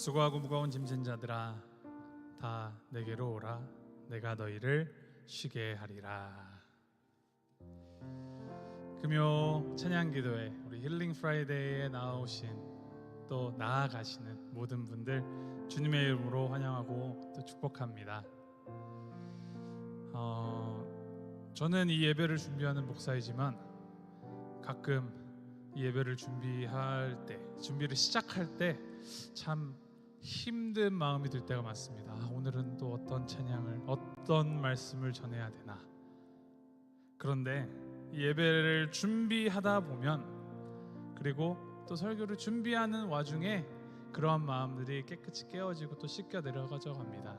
수고하고 무거운 짐진 자들아 다 내게로 오라. 내가 너희를 쉬게 하리라. 금요 찬양기도회 우리 힐링 프라이데이에 나오신 또 나아가시는 모든 분들 주님의 이름으로 환영하고 또 축복합니다. 저는 이 예배를 준비하는 목사이지만 가끔 이 예배를 준비를 시작할 때 참 힘든 마음이 들 때가 많습니다. 오늘은 또 어떤 찬양을, 어떤 말씀을 전해야 되나. 그런데 이 예배를 준비하다 보면, 그리고 또 설교를 준비하는 와중에 그러한 마음들이 깨끗이 깨어지고 또 씻겨 내려가져 갑니다.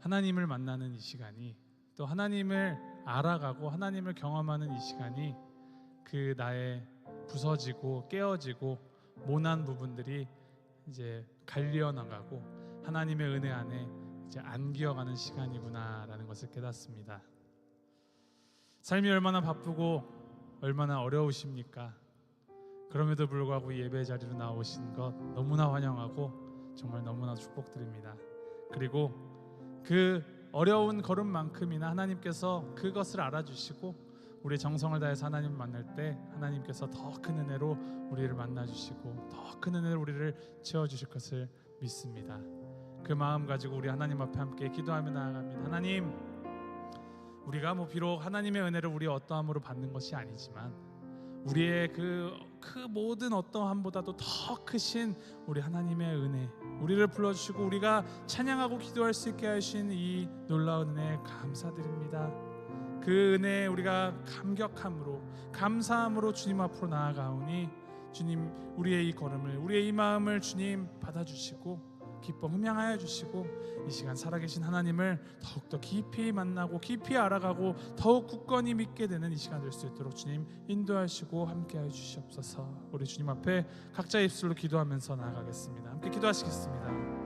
하나님을 만나는 이 시간이, 또 하나님을 알아가고 하나님을 경험하는 이 시간이 그 나의 부서지고 깨어지고 모난 부분들이 이제 갈려 나가고 하나님의 은혜 안에 이제 안기어가는 시간이구나라는 것을 깨닫습니다. 삶이 얼마나 바쁘고 얼마나 어려우십니까? 그럼에도 불구하고 이 예배 자리로 나오신 것 너무나 환영하고 정말 너무나 축복드립니다. 그리고 그 어려운 걸음만큼이나 하나님께서 그것을 알아주시고 우리의 정성을 다해서 하나님을 만날 때 하나님께서 더 큰 은혜로 우리를 만나주시고 더 큰 은혜로 우리를 채워주실 것을 믿습니다. 그 마음 가지고 우리 하나님 앞에 함께 기도하며 나아갑니다. 하나님, 우리가 비록 하나님의 은혜를 우리 어떠함으로 받는 것이 아니지만 우리의 그 모든 어떠함보다도 더 크신 우리 하나님의 은혜, 우리를 불러주시고 우리가 찬양하고 기도할 수 있게 하신 이 놀라운 은혜 감사드립니다. 그 은혜에 우리가 감격함으로 감사함으로 주님 앞으로 나아가오니 주님, 우리의 이 걸음을, 우리의 이 마음을 주님 받아주시고 기뻐 흠양하여 주시고 이 시간 살아계신 하나님을 더욱더 깊이 만나고 깊이 알아가고 더욱 굳건히 믿게 되는 이 시간 될 수 있도록 주님 인도하시고 함께하여 주시옵소서. 우리 주님 앞에 각자 입술로 기도하면서 나아가겠습니다. 함께 기도하시겠습니다.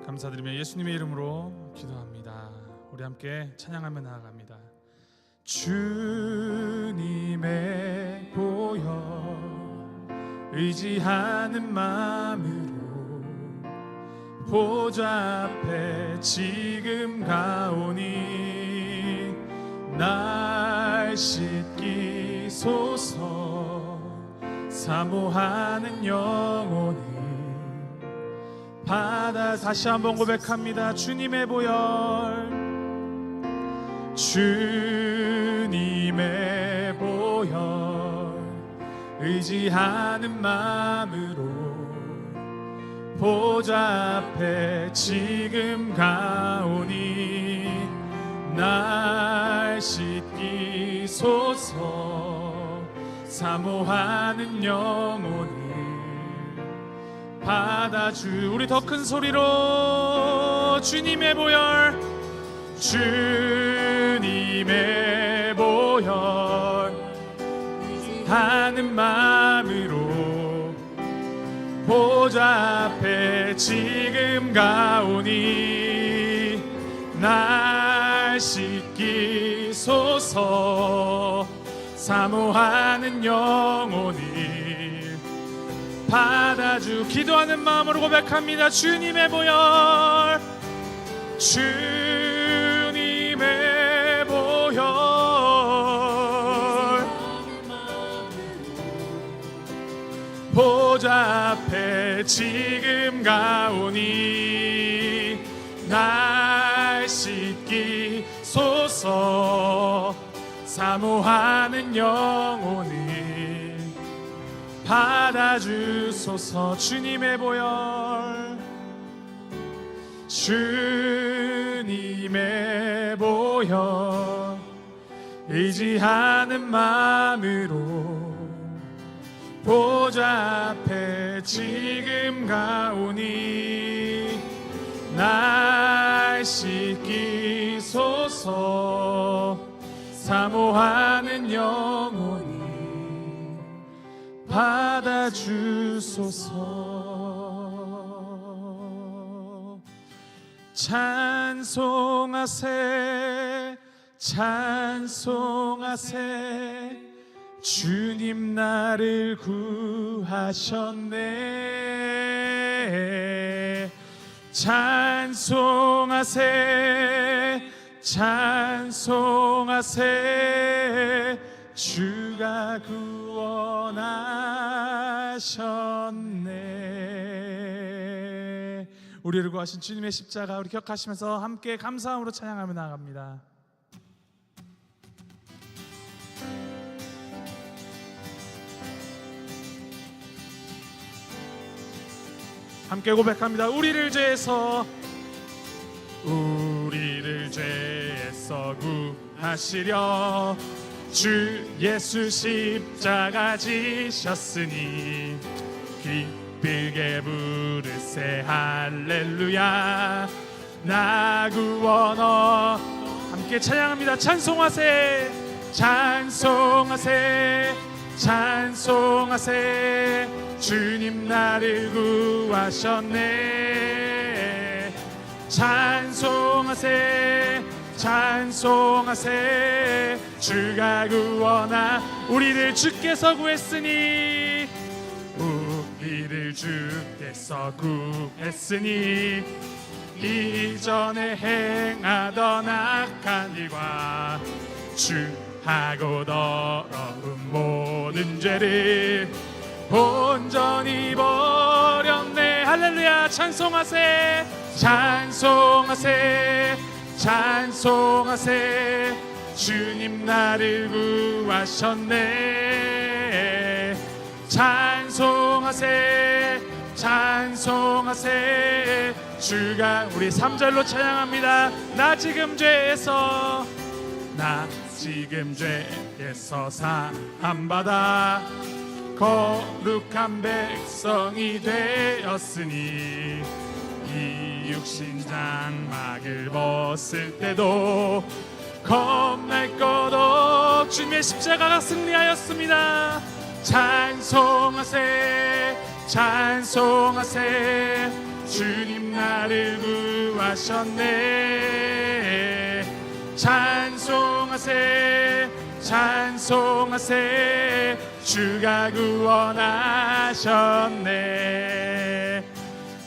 감사드리며 예수님의 이름으로 기도합니다. 우리 함께 찬양하며 나아갑니다. 주님의 보혈 의지하는 마음으로 보좌 앞에 지금 가오니 날 씻기소서. 사모하는 영혼이 다시 한번 고백합니다. 주님의 보혈, 주님의 보혈 의지하는 마음으로 보좌 앞에 지금 가오니 날 씻기소서. 사모하는 영혼이 우리 더 큰 소리로 주님의 보혈, 주님의 보혈 하는 마음으로 보좌 앞에 지금 가오니 날 씻기소서. 사모하는 영혼이 기도하는 마음으로 고백합니다. 주님의 보혈, 주님의 보혈 보좌 앞에 지금 가오니 날 씻기소서. 사모하는 영혼이 받아주소서. 주님의 보혈, 주님의 보혈 의지하는 마음으로 보좌 앞에 지금 가오니 날 주소서. 사모하는 영혼이 받아주소서. 찬송하세 찬송하세 주님 나를 구하셨네. 찬송하세 찬송하세 주가 구원하셨네. 우리를 구하신 주님의 십자가 우리 기억하시면서 함께 감사함으로 찬양하며 나아갑니다. 함께 고백합니다. 우리를 죄에서 구하시려 주 예수 십자가 지셨으니 기쁘게 부르세 할렐루야. 나 구원어 함께 찬양합니다. 찬송하세 찬송하세 찬송하세 주님 나를 구하셨네. 찬송하세 찬송하세 주가 우리를 주께서 구했으니 우리를 주께서 구했으니 이전에 행하던 악한 일과 주하고 더러운 모든 죄를 온전히 버렸네. 할렐루야. 찬송하세 찬송하세 찬송하세 주님 나를 구하셨네. 찬송하세 찬송하세 주가 우리 3절로 찬양합니다. 나 지금 죄에서 사함받아 거룩한 백성이 되었으니 이 육신 장막을 벗을 때도 겁날 것 없 주님의 십자가가 승리하였습니다. 찬송하세 찬송하세 주님 나를 구하셨네. 찬송하세 찬송하세 주가 구원하셨네.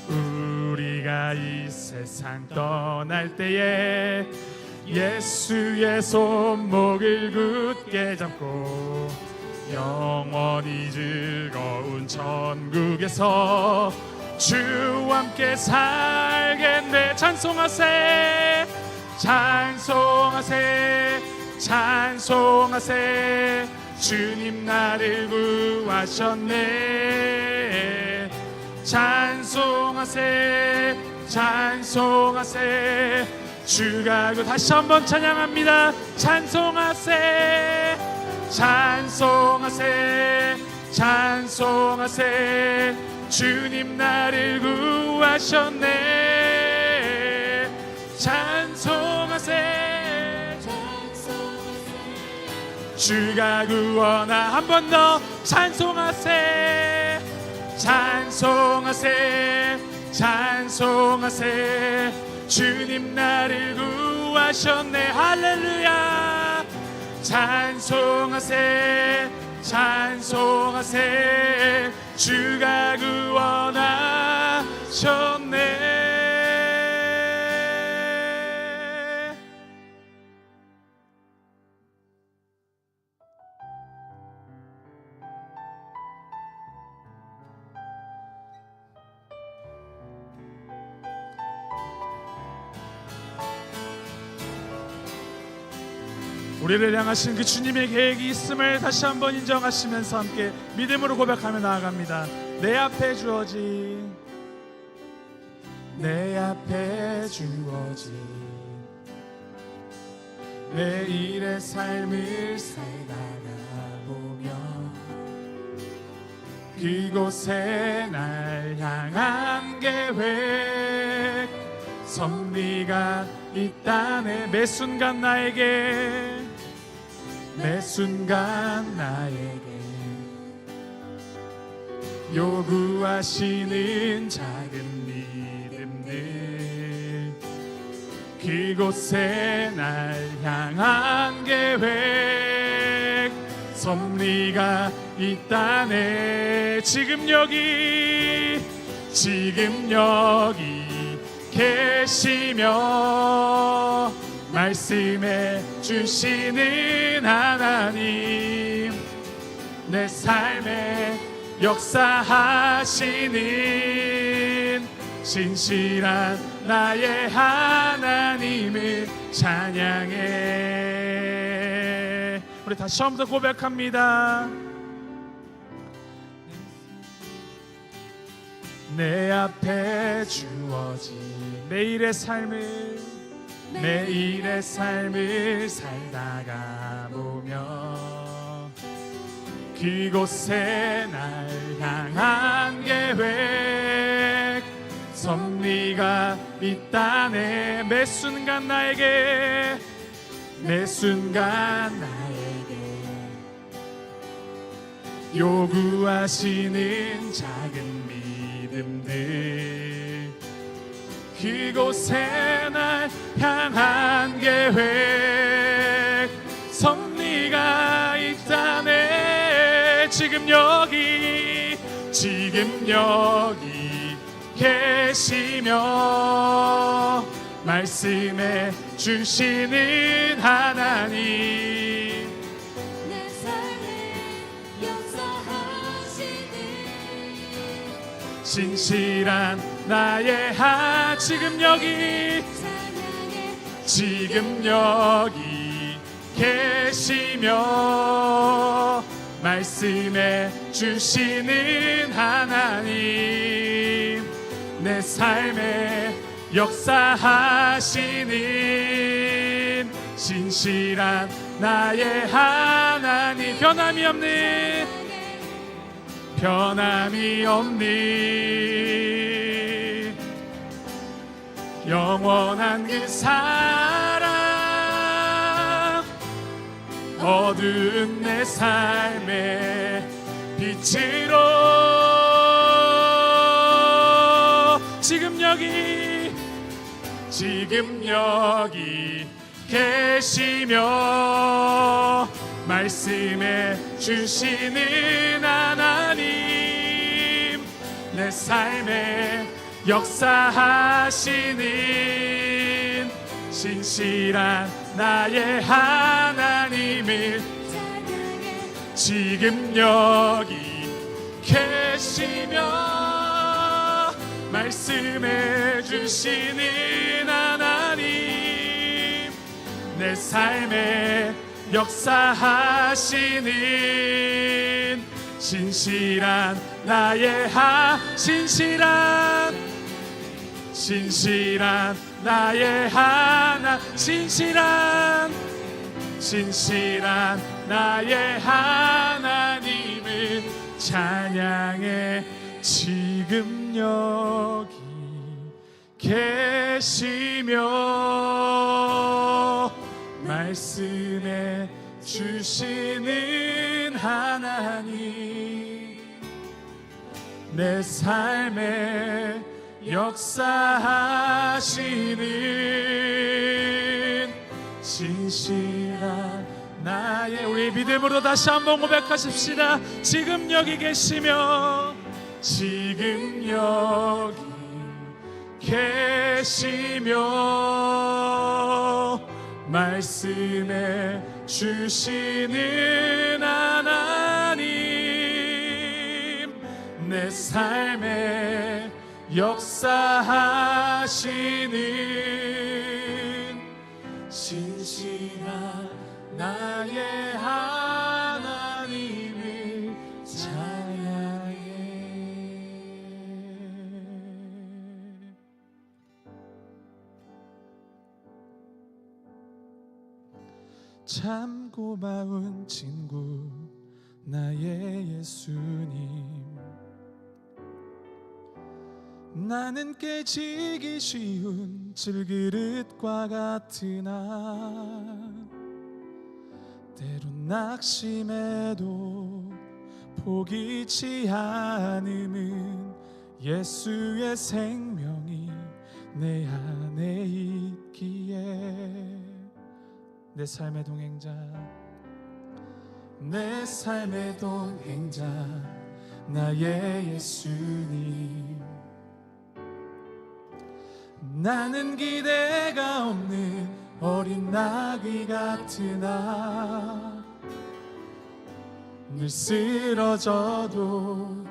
우리가 이 세상 떠날 때에 예수의 손목을 굳게 잡고 영원히 즐거운 천국에서 주와 함께 살겠네. 찬송하세 찬송하세 찬송하세 주님 나를 구하셨네. 찬송하세 찬송하세 주가 다시 한번 찬양합니다. 찬송하세 찬송하세 찬송하세 주님 나를 구하셨네. 찬송하세 주가 한 번 더 찬송하세 찬송하세 찬송하세 주님 나를 구하셨네. 할렐루야. 찬송하세 찬송하세 주가 구원하셨네. 우리를 향하신 그 주님의 계획이 있음을 다시 한번 인정하시면서 함께 믿음으로 고백하며 나아갑니다. 내 앞에 주어진 내일의 삶을 살다가 보면 그곳에 날 향한 계획 섭리가 있다네. 매 순간 나에게, 매 순간 나에게 요구하시는 작은 믿음들, 그곳에 날 향한 계획, 섭리가 있다네. 지금 여기 계시며 말씀해 주시는 하나님, 내 삶에 역사하시는 신실한 나의 하나님을 찬양해. 우리 다시 처음부터 고백합니다. 내 앞에 주어진 매일의 삶을 살다가 보면 그곳에 날 향한 계획, 섭리가 있다네. 매 순간 나에게 요구하시는 작은 믿음들, 그곳에 날 향한 계획, 섭리가 있다네. 지금 여기 계시며 말씀해 주시는 하나님, 내 삶에 역사하시는 신실한 나의 지금 여기 계시며 말씀해 주시는 하나님, 내 삶에 역사하시는 신실한 나의 하나님, 변함이 없는 영원한 그 사랑, 어두운 내 삶의 빛으로 지금 여기 계시며 말씀해 주시는 하나님, 내 삶에 역사하시는 신실한 나의 하나님을 찬양해. 지금 여기 계시며 말씀해 주시는 하나님, 내 삶에 역사하시는 신실한 나의 신실한 나의 신실한 나의 하나님을 찬양해. 지금 여기 계시며 말씀해 주시는 하나님, 내 삶에 역사하시는 신실한 나의, 우리 믿음으로 다시 한번 고백하십시다. 지금 여기 계시며 말씀해 주시는 하나님, 내 삶에 역사하시는 신실한 나의 하나님을 찬양해. 참 고마운 친구 나의 예수님, 나는 깨지기 쉬운 질그릇과 같으나 때론 낙심해도 포기치 않음은 예수의 생명이 내 안에 있기에. 내 삶의 동행자, 내 삶의 동행자 나의 예수님. 나는 기대가 없는 어린 나귀 같으나 늘 쓰러져도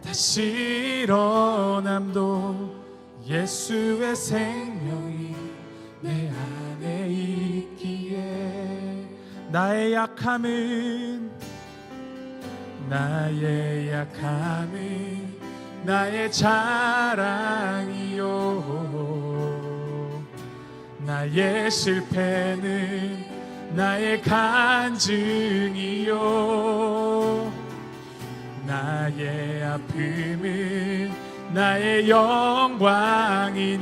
다시 일어남도 예수의 생명이 내 안에 있기에. 나의 약함은 나의 자랑이요, 나의 실패는 나의 간증이요, 나의 아픔은 나의 영광이니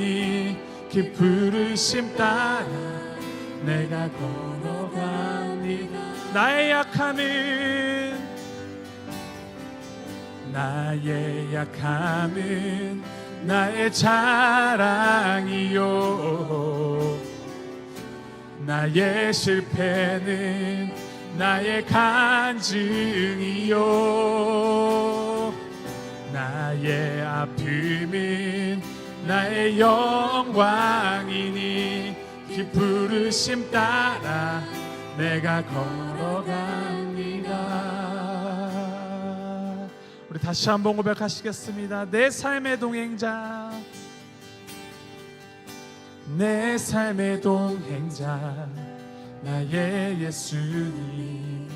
그 부르심 따라 내가 걸어갑니다. 나의 약함은 나의 자랑이요, 나의 실패는 나의 간증이요, 나의 아픔은 나의 영광이니 그 부르심 따라 내가 걸어갑니다. 우리 다시 한번 고백하시겠습니다. 내 삶의 동행자, 내 삶의 동행자 나의 예수님.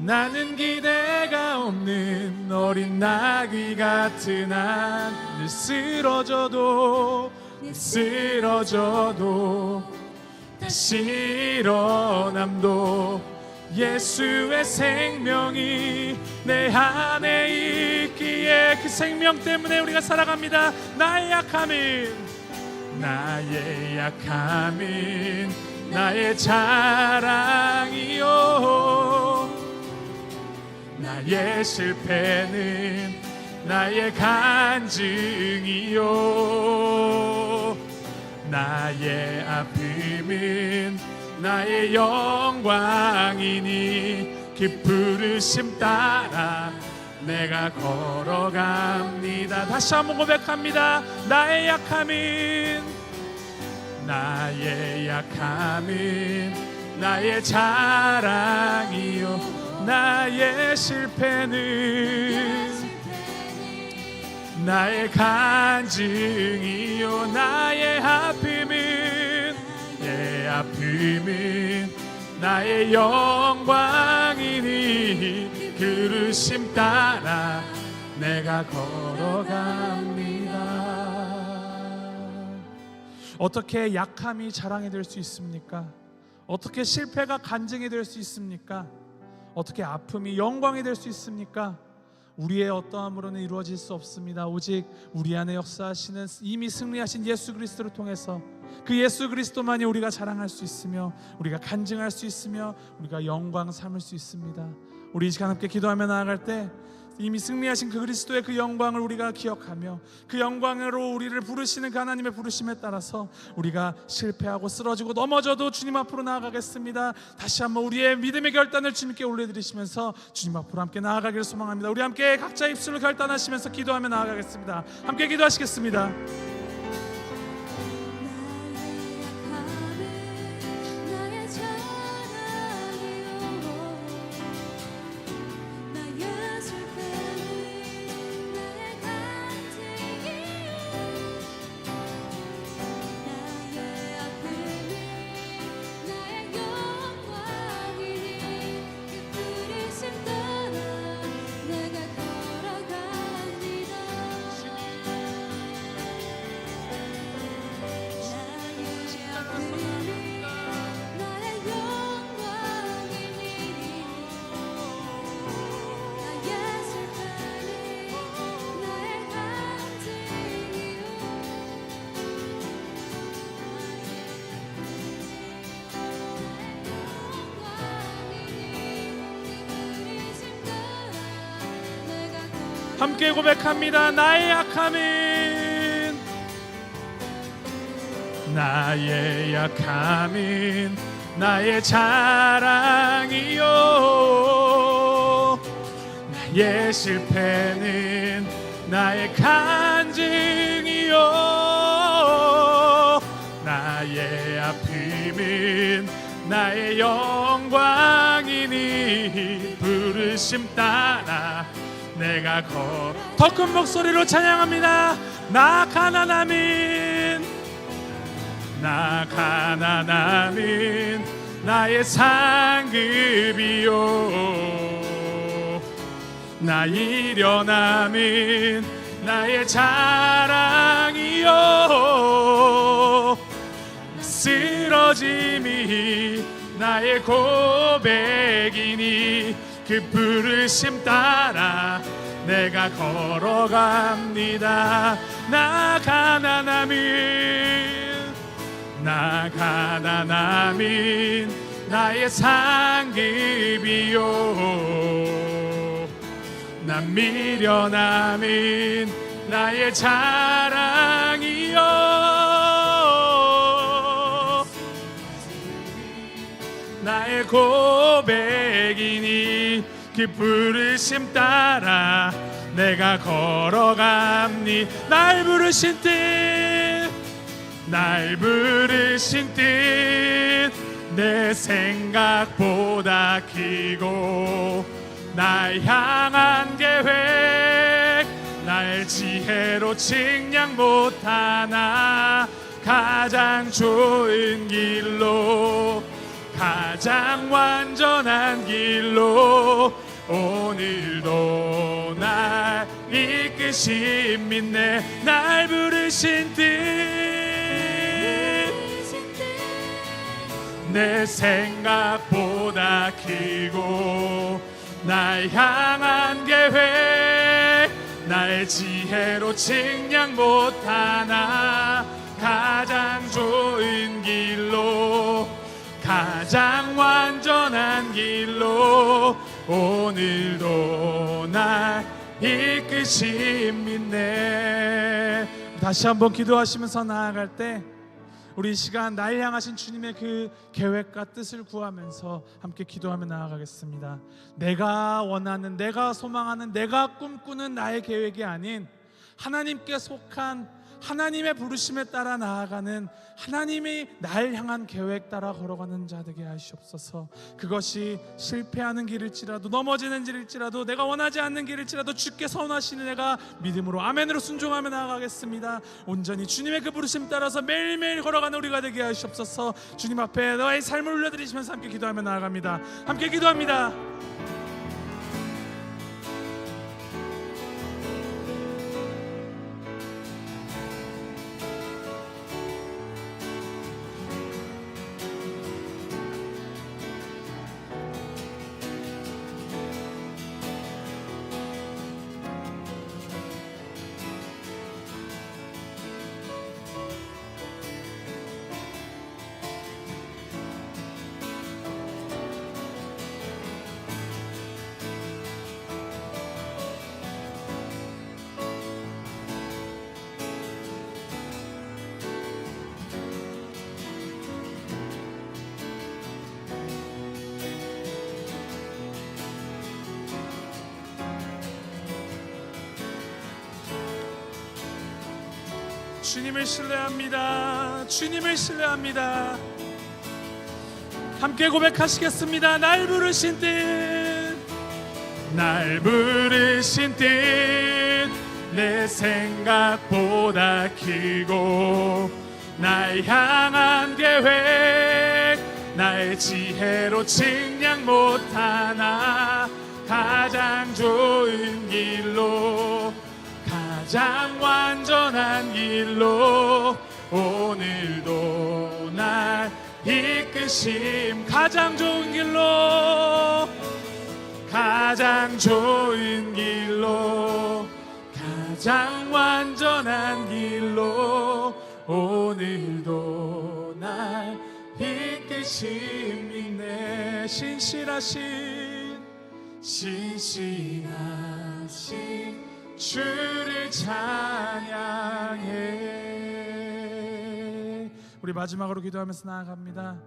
나는 기대가 없는 어린 나귀 같으나 늘 쓰러져도 다시 일어남도 예수의 생명이 내 안에 있기에. 그 생명 때문에 우리가 살아갑니다. 나의 약함은 나의 자랑이요, 나의 실패는 나의 간증이요, 나의 아픔은 나의 영광이니 그 부르심 따라 내가 걸어갑니다. 다시 한번 고백합니다. 나의 약함은 나의 자랑이요, 나의 실패는 나의 간증이요, 나의 아픔은 나의 영광이니 부르심 따라 내가 걸어갑니다. 어떻게 약함이 자랑이 될 수 있습니까? 어떻게 실패가 간증이 될 수 있습니까? 어떻게 아픔이 영광이 될 수 있습니까? 우리의 어떠함으로는 이루어질 수 없습니다. 오직 우리 안에 역사하시는 이미 승리하신 예수 그리스도를 통해서 그 예수 그리스도만이 우리가 자랑할 수 있으며 우리가 간증할 수 있으며 우리가 영광 삼을 수 있습니다. 우리 이 시간 함께 기도하며 나아갈 때 이미 승리하신 그 그리스도의 그 영광을 우리가 기억하며 그 영광으로 우리를 부르시는 그 하나님의 부르심에 따라서 우리가 실패하고 쓰러지고 넘어져도 주님 앞으로 나아가겠습니다. 다시 한번 우리의 믿음의 결단을 주님께 올려드리시면서 주님 앞으로 함께 나아가기를 소망합니다. 우리 함께 각자 입술을 결단하시면서 기도하며 나아가겠습니다. 함께 기도하시겠습니다. 함께 고백합니다. 나의 약함은, 나의 약함은 나의 자랑이요, 나의 실패는 나의 간증이요, 나의 아픔은 나의 영광이니 부르심 따라 내가 더 큰 목소리로 찬양합니다. 나 가난함은, 나 가난함은 나의 상급이요, 나 이련함은 나의 자랑이요, 쓰러짐이 나의 고백이니 그 부르심 따라 내가 걸어갑니다. 나 가난함은, 나 가난함은 나의 상급이요, 나 미련함은 나의 자랑이요, 나의 고백이니 그 부르심 따라 내가 걸어갑니. 날 부르신 뜻, 날 부르신 뜻 내 생각보다 크고 날 향한 계획 날 지혜로 측량 못하나 가장 좋은 길로 가장 완전한 길로 오늘도 날 이끄신 믿네. 날 부르신 뜻 내 생각보다 크고 날 향한 계획 날 지혜로 측량 못하나 가장 좋은 길로 가장 완전한 길로 오늘도 날 이끄심 믿네. 다시 한번 기도하시면서 나아갈 때 우리 이 시간 날 향하신 주님의 그 계획과 뜻을 구하면서 함께 기도하며 나아가겠습니다. 내가 원하는, 내가 소망하는, 내가 꿈꾸는 나의 계획이 아닌 하나님께 속한 하나님의 부르심에 따라 나아가는 하나님이 날 향한 계획 따라 걸어가는 자 되게 하시옵소서. 그것이 실패하는 길일지라도 넘어지는 길일지라도 내가 원하지 않는 길일지라도 주께 선하시는 내가 믿음으로 아멘으로 순종하며 나아가겠습니다. 온전히 주님의 그 부르심 따라서 매일매일 걸어가는 우리가 되게 하시옵소서. 주님 앞에 너의 삶을 올려드리시면서 함께 기도하며 나아갑니다. 함께 기도합니다. 주님을 신뢰합니다. 주님을 신뢰합니다. 함께 고백하시겠습니다. 날 부르신 뜻, 날 부르신 뜻 내 생각보다 크고 날 향한 계획 나의 지혜로 측량 못하나 가장 좋은 길로 가장 완전한 길로 오늘도 날 이끄심. 가장 좋은 길로 가장 좋은 길로 가장 완전한 길로 오늘도 날 이끄심 믿네. 신실하신 주를 찬양해. 우리 마지막으로 기도하면서 나아갑니다.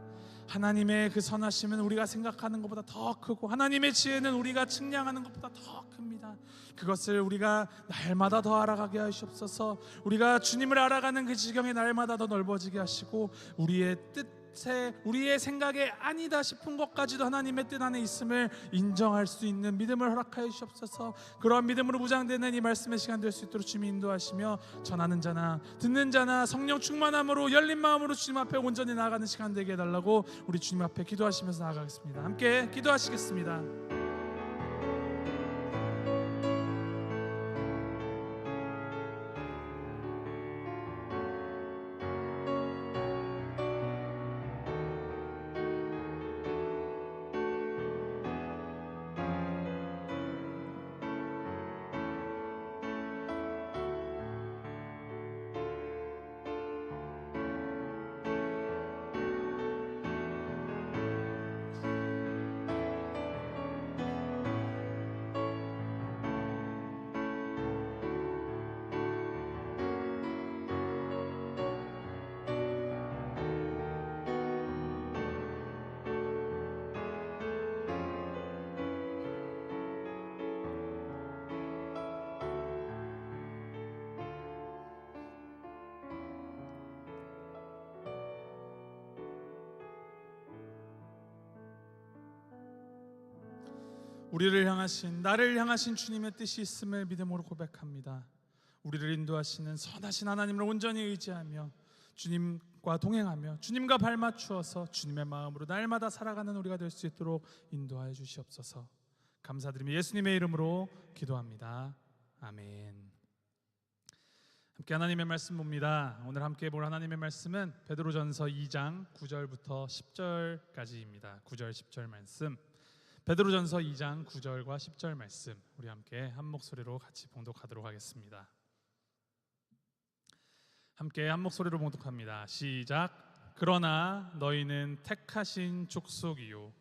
하나님의 그 선하심은 우리가 생각하는 것보다 더 크고 하나님의 지혜는 우리가 측량하는 것보다 더 큽니다. 그것을 우리가 날마다 더 알아가게 하시옵소서. 우리가 주님을 알아가는 그 지경이 날마다 더 넓어지게 하시고 우리의 뜻에 우리의 생각에 아니다 싶은 것까지도 하나님의 뜻 안에 있음을 인정할 수 있는 믿음을 허락하여 주옵소서. 그러한 믿음으로 무장되는 이 말씀의 시간 될 수 있도록 주님이 인도하시며 전하는 자나 듣는 자나 성령 충만함으로 열린 마음으로 주님 앞에 온전히 나아가는 시간 되게 해달라고 우리 주님 앞에 기도하시면서 나아가겠습니다. 함께 기도하시겠습니다. 우리를 향하신 나를 향하신 주님의 뜻이 있음을 믿음으로 고백합니다. 우리를 인도하시는 선하신 하나님을 온전히 의지하며 주님과 동행하며 주님과 발맞추어서 주님의 마음으로 날마다 살아가는 우리가 될 수 있도록 인도하여 주시옵소서. 감사드리며 예수님의 이름으로 기도합니다. 아멘. 함께 하나님의 말씀 봅니다. 오늘 함께 볼 하나님의 말씀은 베드로전서 2장 9절부터 10절까지입니다. 9절 10절 말씀. 베드로전서 2장 9절과 10절 말씀 우리 함께 한 목소리로 같이 봉독하도록 하겠습니다. 함께 한 목소리로 봉독합니다. 시작. 그러나 너희는 택하신 족속이요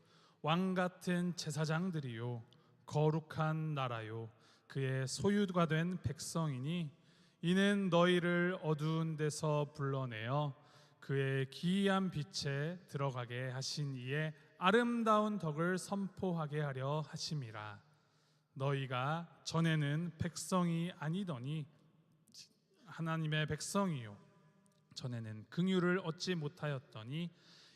왕 같은 제사장들이요 거룩한 나라요 그의 소유가 된 백성이니 이는 너희를 어두운 데서 불러내어 그의 기이한 빛에 들어가게 하신 이의 아름다운 덕을 선포하게 하려 하심이라. 너희가 전에는 백성이 아니더니 하나님의 백성이요 전에는 긍휼을 얻지 못하였더니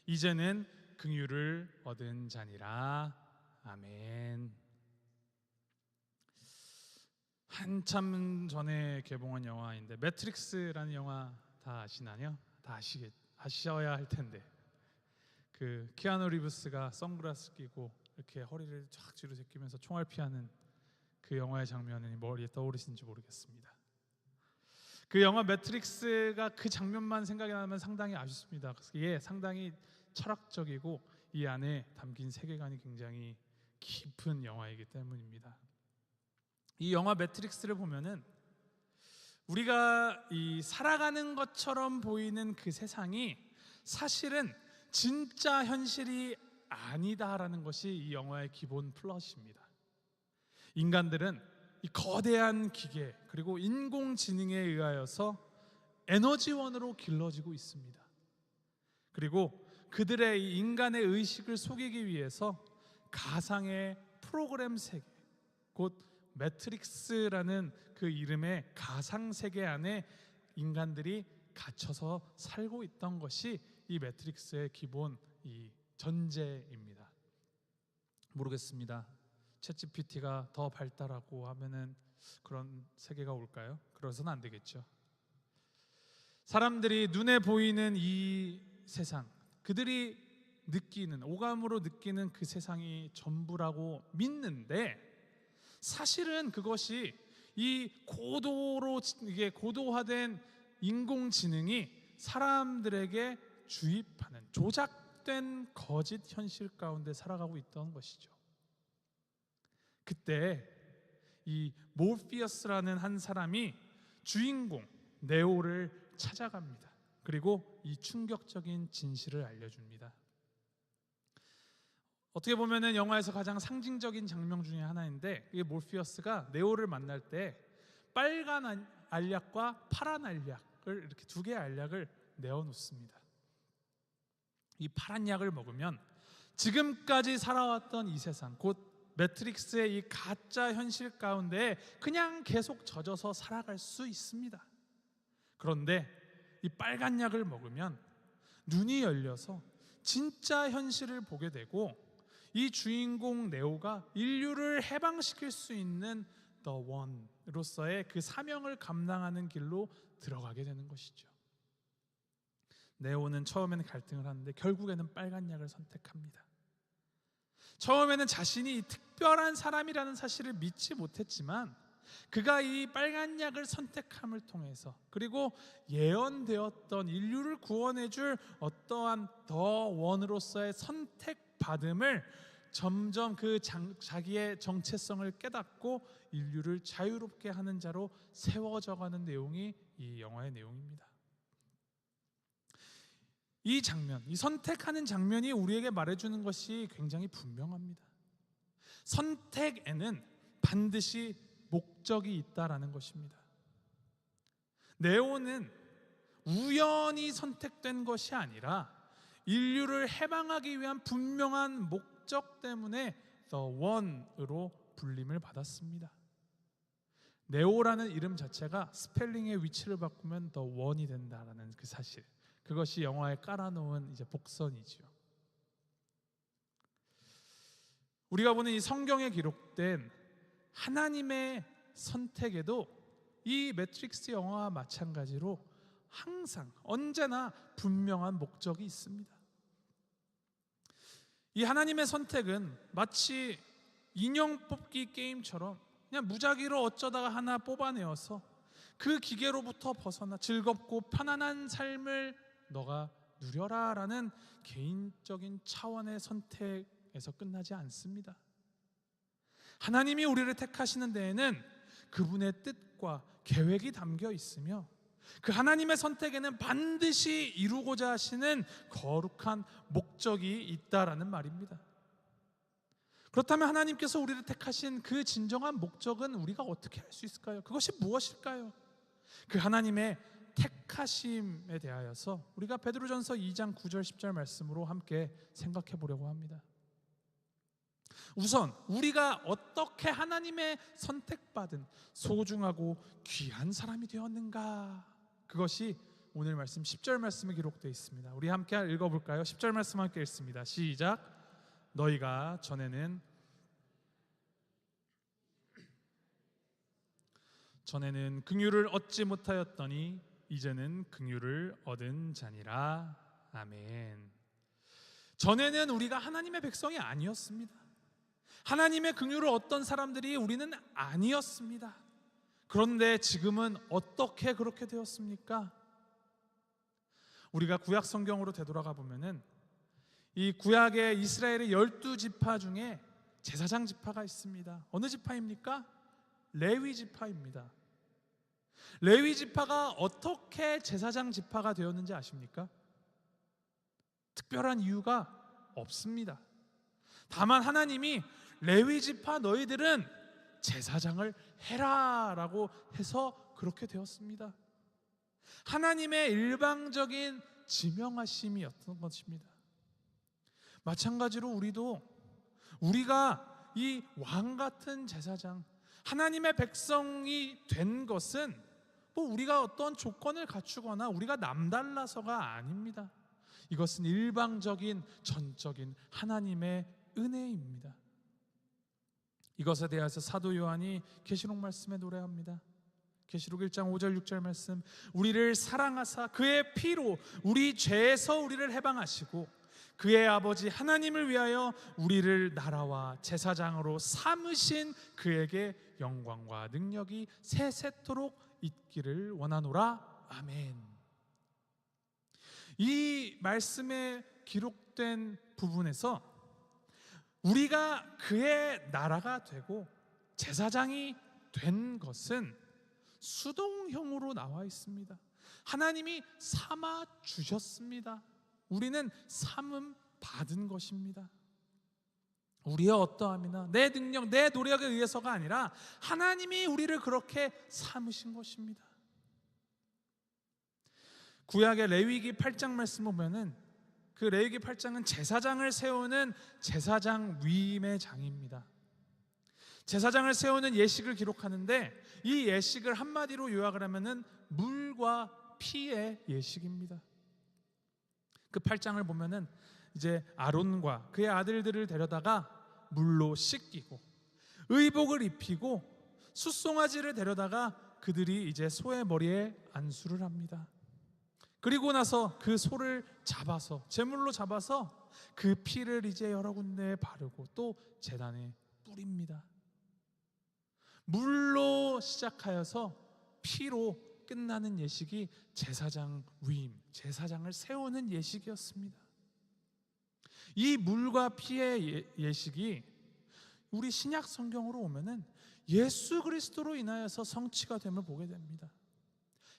이제는 긍휼을 얻은 자니라. 아멘. 한참 전에 개봉한 영화인데 매트릭스라는 영화 다 아시나요? 다 아셔야 할 텐데 그 키아누 리브스가 선글라스 끼고 이렇게 허리를 쫙 뒤로 제끼면서 총알 피하는 그 영화의 장면이 머리에 떠오르시는지 모르겠습니다. 그 영화 매트릭스가 그 장면만 생각이 나면 상당히 아쉽습니다. 이게 상당히 철학적이고 이 안에 담긴 세계관이 굉장히 깊은 영화이기 때문입니다. 이 영화 매트릭스를 보면은 우리가 이 살아가는 것처럼 보이는 그 세상이 사실은 진짜 현실이 아니다라는 것이 이 영화의 기본 플롯입니다. 인간들은 이 거대한 기계 그리고 인공지능에 의하여서 에너지원으로 길러지고 있습니다. 그리고 그들의 이 인간의 의식을 속이기 위해서 가상의 프로그램 세계 곧 매트릭스라는 그 이름의 가상 세계 안에 인간들이 갇혀서 살고 있던 것이 이 매트릭스의 기본 이 전제입니다. 모르겠습니다. 챗GPT가 더 발달하고 하면은 그런 세계가 올까요? 그래서는 안 되겠죠. 사람들이 눈에 보이는 이 세상, 그들이 느끼는 오감으로 느끼는 그 세상이 전부라고 믿는데 사실은 그것이 이 이게 고도화된 인공지능이 사람들에게 주입하는 조작된 거짓 현실 가운데 살아가고 있던 것이죠. 그때 이 모피어스라는 한 사람이 주인공 네오를 찾아갑니다. 그리고 이 충격적인 진실을 알려줍니다. 어떻게 보면은 영화에서 가장 상징적인 장면 중에 하나인데 이게 모피어스가 네오를 만날 때 빨간 알약과 파란 알약을 이렇게 두 개의 알약을 내어 놓습니다. 이 파란 약을 먹으면 지금까지 살아왔던 이 세상, 곧 매트릭스의 이 가짜 현실 가운데 그냥 계속 젖어서 살아갈 수 있습니다. 그런데 이 빨간 약을 먹으면 눈이 열려서 진짜 현실을 보게 되고, 이 주인공 네오가 인류를 해방시킬 수 있는 The One으로서의 그 사명을 감당하는 길로 들어가게 되는 것이죠. 네오는 처음에는 갈등을 하는데 결국에는 빨간 약을 선택합니다. 처음에는 자신이 특별한 사람이라는 사실을 믿지 못했지만, 그가 이 빨간 약을 선택함을 통해서, 그리고 예언되었던 인류를 구원해줄 어떠한 더 원으로서의 선택받음을 점점 자기의 정체성을 깨닫고 인류를 자유롭게 하는 자로 세워져가는 내용이 이 영화의 내용입니다. 이 장면, 이 선택하는 장면이 우리에게 말해주는 것이 굉장히 분명합니다. 선택에는 반드시 목적이 있다라는 것입니다. 네오는 우연히 선택된 것이 아니라 인류를 해방하기 위한 분명한 목적 때문에 The One으로 불림을 받았습니다. 네오라는 이름 자체가 스펠링의 위치를 바꾸면 The One이 된다라는 그 사실, 그것이 영화에 깔아놓은 이제 복선이죠. 우리가 보는 이 성경에 기록된 하나님의 선택에도 이 매트릭스 영화와 마찬가지로 항상 언제나 분명한 목적이 있습니다. 이 하나님의 선택은 마치 인형 뽑기 게임처럼 그냥 무작위로 어쩌다가 하나 뽑아내어서 그 기계로부터 벗어나 즐겁고 편안한 삶을 너가 누려라 라는 개인적인 차원의 선택에서 끝나지 않습니다. 하나님이 우리를 택하시는 데에는 그분의 뜻과 계획이 담겨 있으며, 그 하나님의 선택에는 반드시 이루고자 하시는 거룩한 목적이 있다라는 말입니다. 그렇다면 하나님께서 우리를 택하신 그 진정한 목적은 우리가 어떻게 알 수 있을까요? 그것이 무엇일까요? 그 하나님의 택하심에 대하여서 우리가 베드로전서 2장 9절 10절 말씀으로 함께 생각해 보려고 합니다. 우선 우리가 어떻게 하나님의 선택받은 소중하고 귀한 사람이 되었는가, 그것이 오늘 말씀 10절 말씀에 기록되어 있습니다. 우리 함께 읽어볼까요? 10절 말씀 함께 읽습니다. 시작. 너희가 전에는 긍휼을 얻지 못하였더니 이제는 긍휼을 얻은 자니라. 아멘. 전에는 우리가 하나님의 백성이 아니었습니다. 하나님의 긍휼을 얻던 사람들이 우리는 아니었습니다. 그런데 지금은 어떻게 그렇게 되었습니까? 우리가 구약 성경으로 되돌아가 보면은 이 구약의 이스라엘의 12지파 중에 제사장 지파가 있습니다. 어느 지파입니까? 레위 지파입니다. 레위 지파가 어떻게 제사장 지파가 되었는지 아십니까? 특별한 이유가 없습니다. 다만 하나님이 레위 지파 너희들은 제사장을 해라라고 해서 그렇게 되었습니다. 하나님의 일방적인 지명하심이었던 것입니다. 마찬가지로 우리가 이 왕 같은 제사장, 하나님의 백성이 된 것은 우리가 어떤 조건을 갖추거나 우리가 남달라서가 아닙니다. 이것은 일방적인 전적인 하나님의 은혜입니다. 이것에 대해서 사도 요한이 계시록 말씀에 노래합니다. 계시록 1장 5절 6절 말씀, 우리를 사랑하사 그의 피로 우리 죄에서 우리를 해방하시고 그의 아버지 하나님을 위하여 우리를 나라와 제사장으로 삼으신 그에게 영광과 능력이 세세토록 있기를 원하노라. 아멘. 이 말씀에 기록된 부분에서 우리가 그의 나라가 되고 제사장이 된 것은 수동형으로 나와 있습니다. 하나님이 삼아 주셨습니다. 우리는 삼음 받은 것입니다. 우리의 어떠함이나 내 능력, 내 노력에 의해서가 아니라 하나님이 우리를 그렇게 삼으신 것입니다. 구약의 레위기 8장 말씀 보면은 그 레위기 8장은 제사장을 세우는 제사장 위임의 장입니다. 제사장을 세우는 예식을 기록하는데 이 예식을 한마디로 요약을 하면은 물과 피의 예식입니다. 그 8장을 보면은 이제 아론과 그의 아들들을 데려다가 물로 씻기고 의복을 입히고 숫송아지를 데려다가 그들이 이제 소의 머리에 안수를 합니다. 그리고 나서 그 소를 잡아서 제물로 잡아서 그 피를 이제 여러 군데에 바르고 또 제단에 뿌립니다. 물로 시작하여서 피로 끝나는 예식이 제사장 위임, 제사장을 세우는 예식이었습니다. 이 물과 피의 예식이 우리 신약 성경으로 오면은 예수 그리스도로 인하여서 성취가 됨을 보게 됩니다.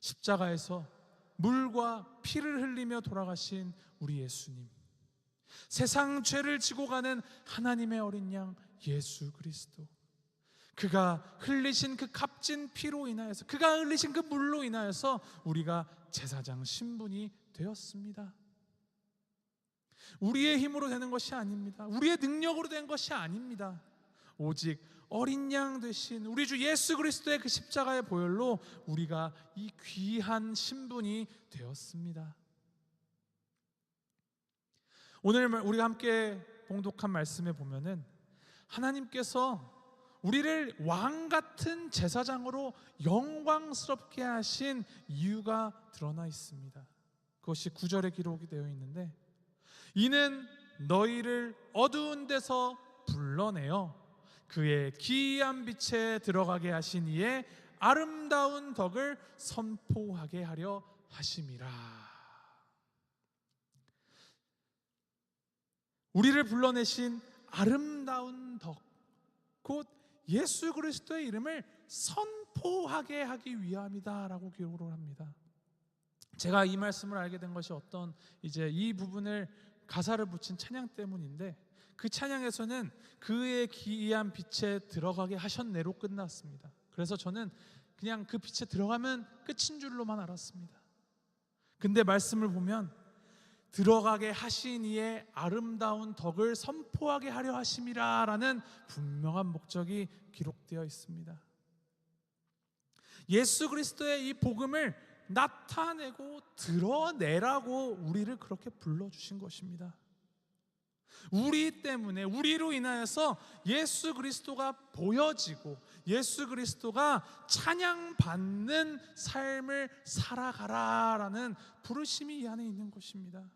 십자가에서 물과 피를 흘리며 돌아가신 우리 예수님, 세상 죄를 지고 가는 하나님의 어린 양 예수 그리스도, 그가 흘리신 그 값진 피로 인하여서, 그가 흘리신 그 물로 인하여서 우리가 제사장 신분이 되었습니다. 우리의 힘으로 되는 것이 아닙니다. 우리의 능력으로 된 것이 아닙니다. 오직 어린 양 되신 우리 주 예수 그리스도의 그 십자가의 보혈로 우리가 이 귀한 신분이 되었습니다. 오늘 우리가 함께 봉독한 말씀에 보면은 하나님께서 우리를 왕 같은 제사장으로 영광스럽게 하신 이유가 드러나 있습니다. 그것이 9절에 기록이 되어 있는데, 이는 너희를 어두운 데서 불러내어 그의 기이한 빛에 들어가게 하신 이의 아름다운 덕을 선포하게 하려 하심이라. 우리를 불러내신 아름다운 덕, 곧 예수 그리스도의 이름을 선포하게 하기 위함이다 라고 기록을 합니다. 제가 이 말씀을 알게 된 것이 어떤 이제 이 부분을 가사를 붙인 찬양 때문인데, 그 찬양에서는 그의 기이한 빛에 들어가게 하셨네로 끝났습니다. 그래서 저는 그냥 그 빛에 들어가면 끝인 줄로만 알았습니다. 근데 말씀을 보면 들어가게 하신 이의 아름다운 덕을 선포하게 하려 하심이라 라는 분명한 목적이 기록되어 있습니다. 예수 그리스도의 이 복음을 나타내고 드러내라고 우리를 그렇게 불러주신 것입니다. 우리 때문에, 우리로 인하여서 예수 그리스도가 보여지고 예수 그리스도가 찬양받는 삶을 살아가라라는 부르심이 이 안에 있는 것입니다.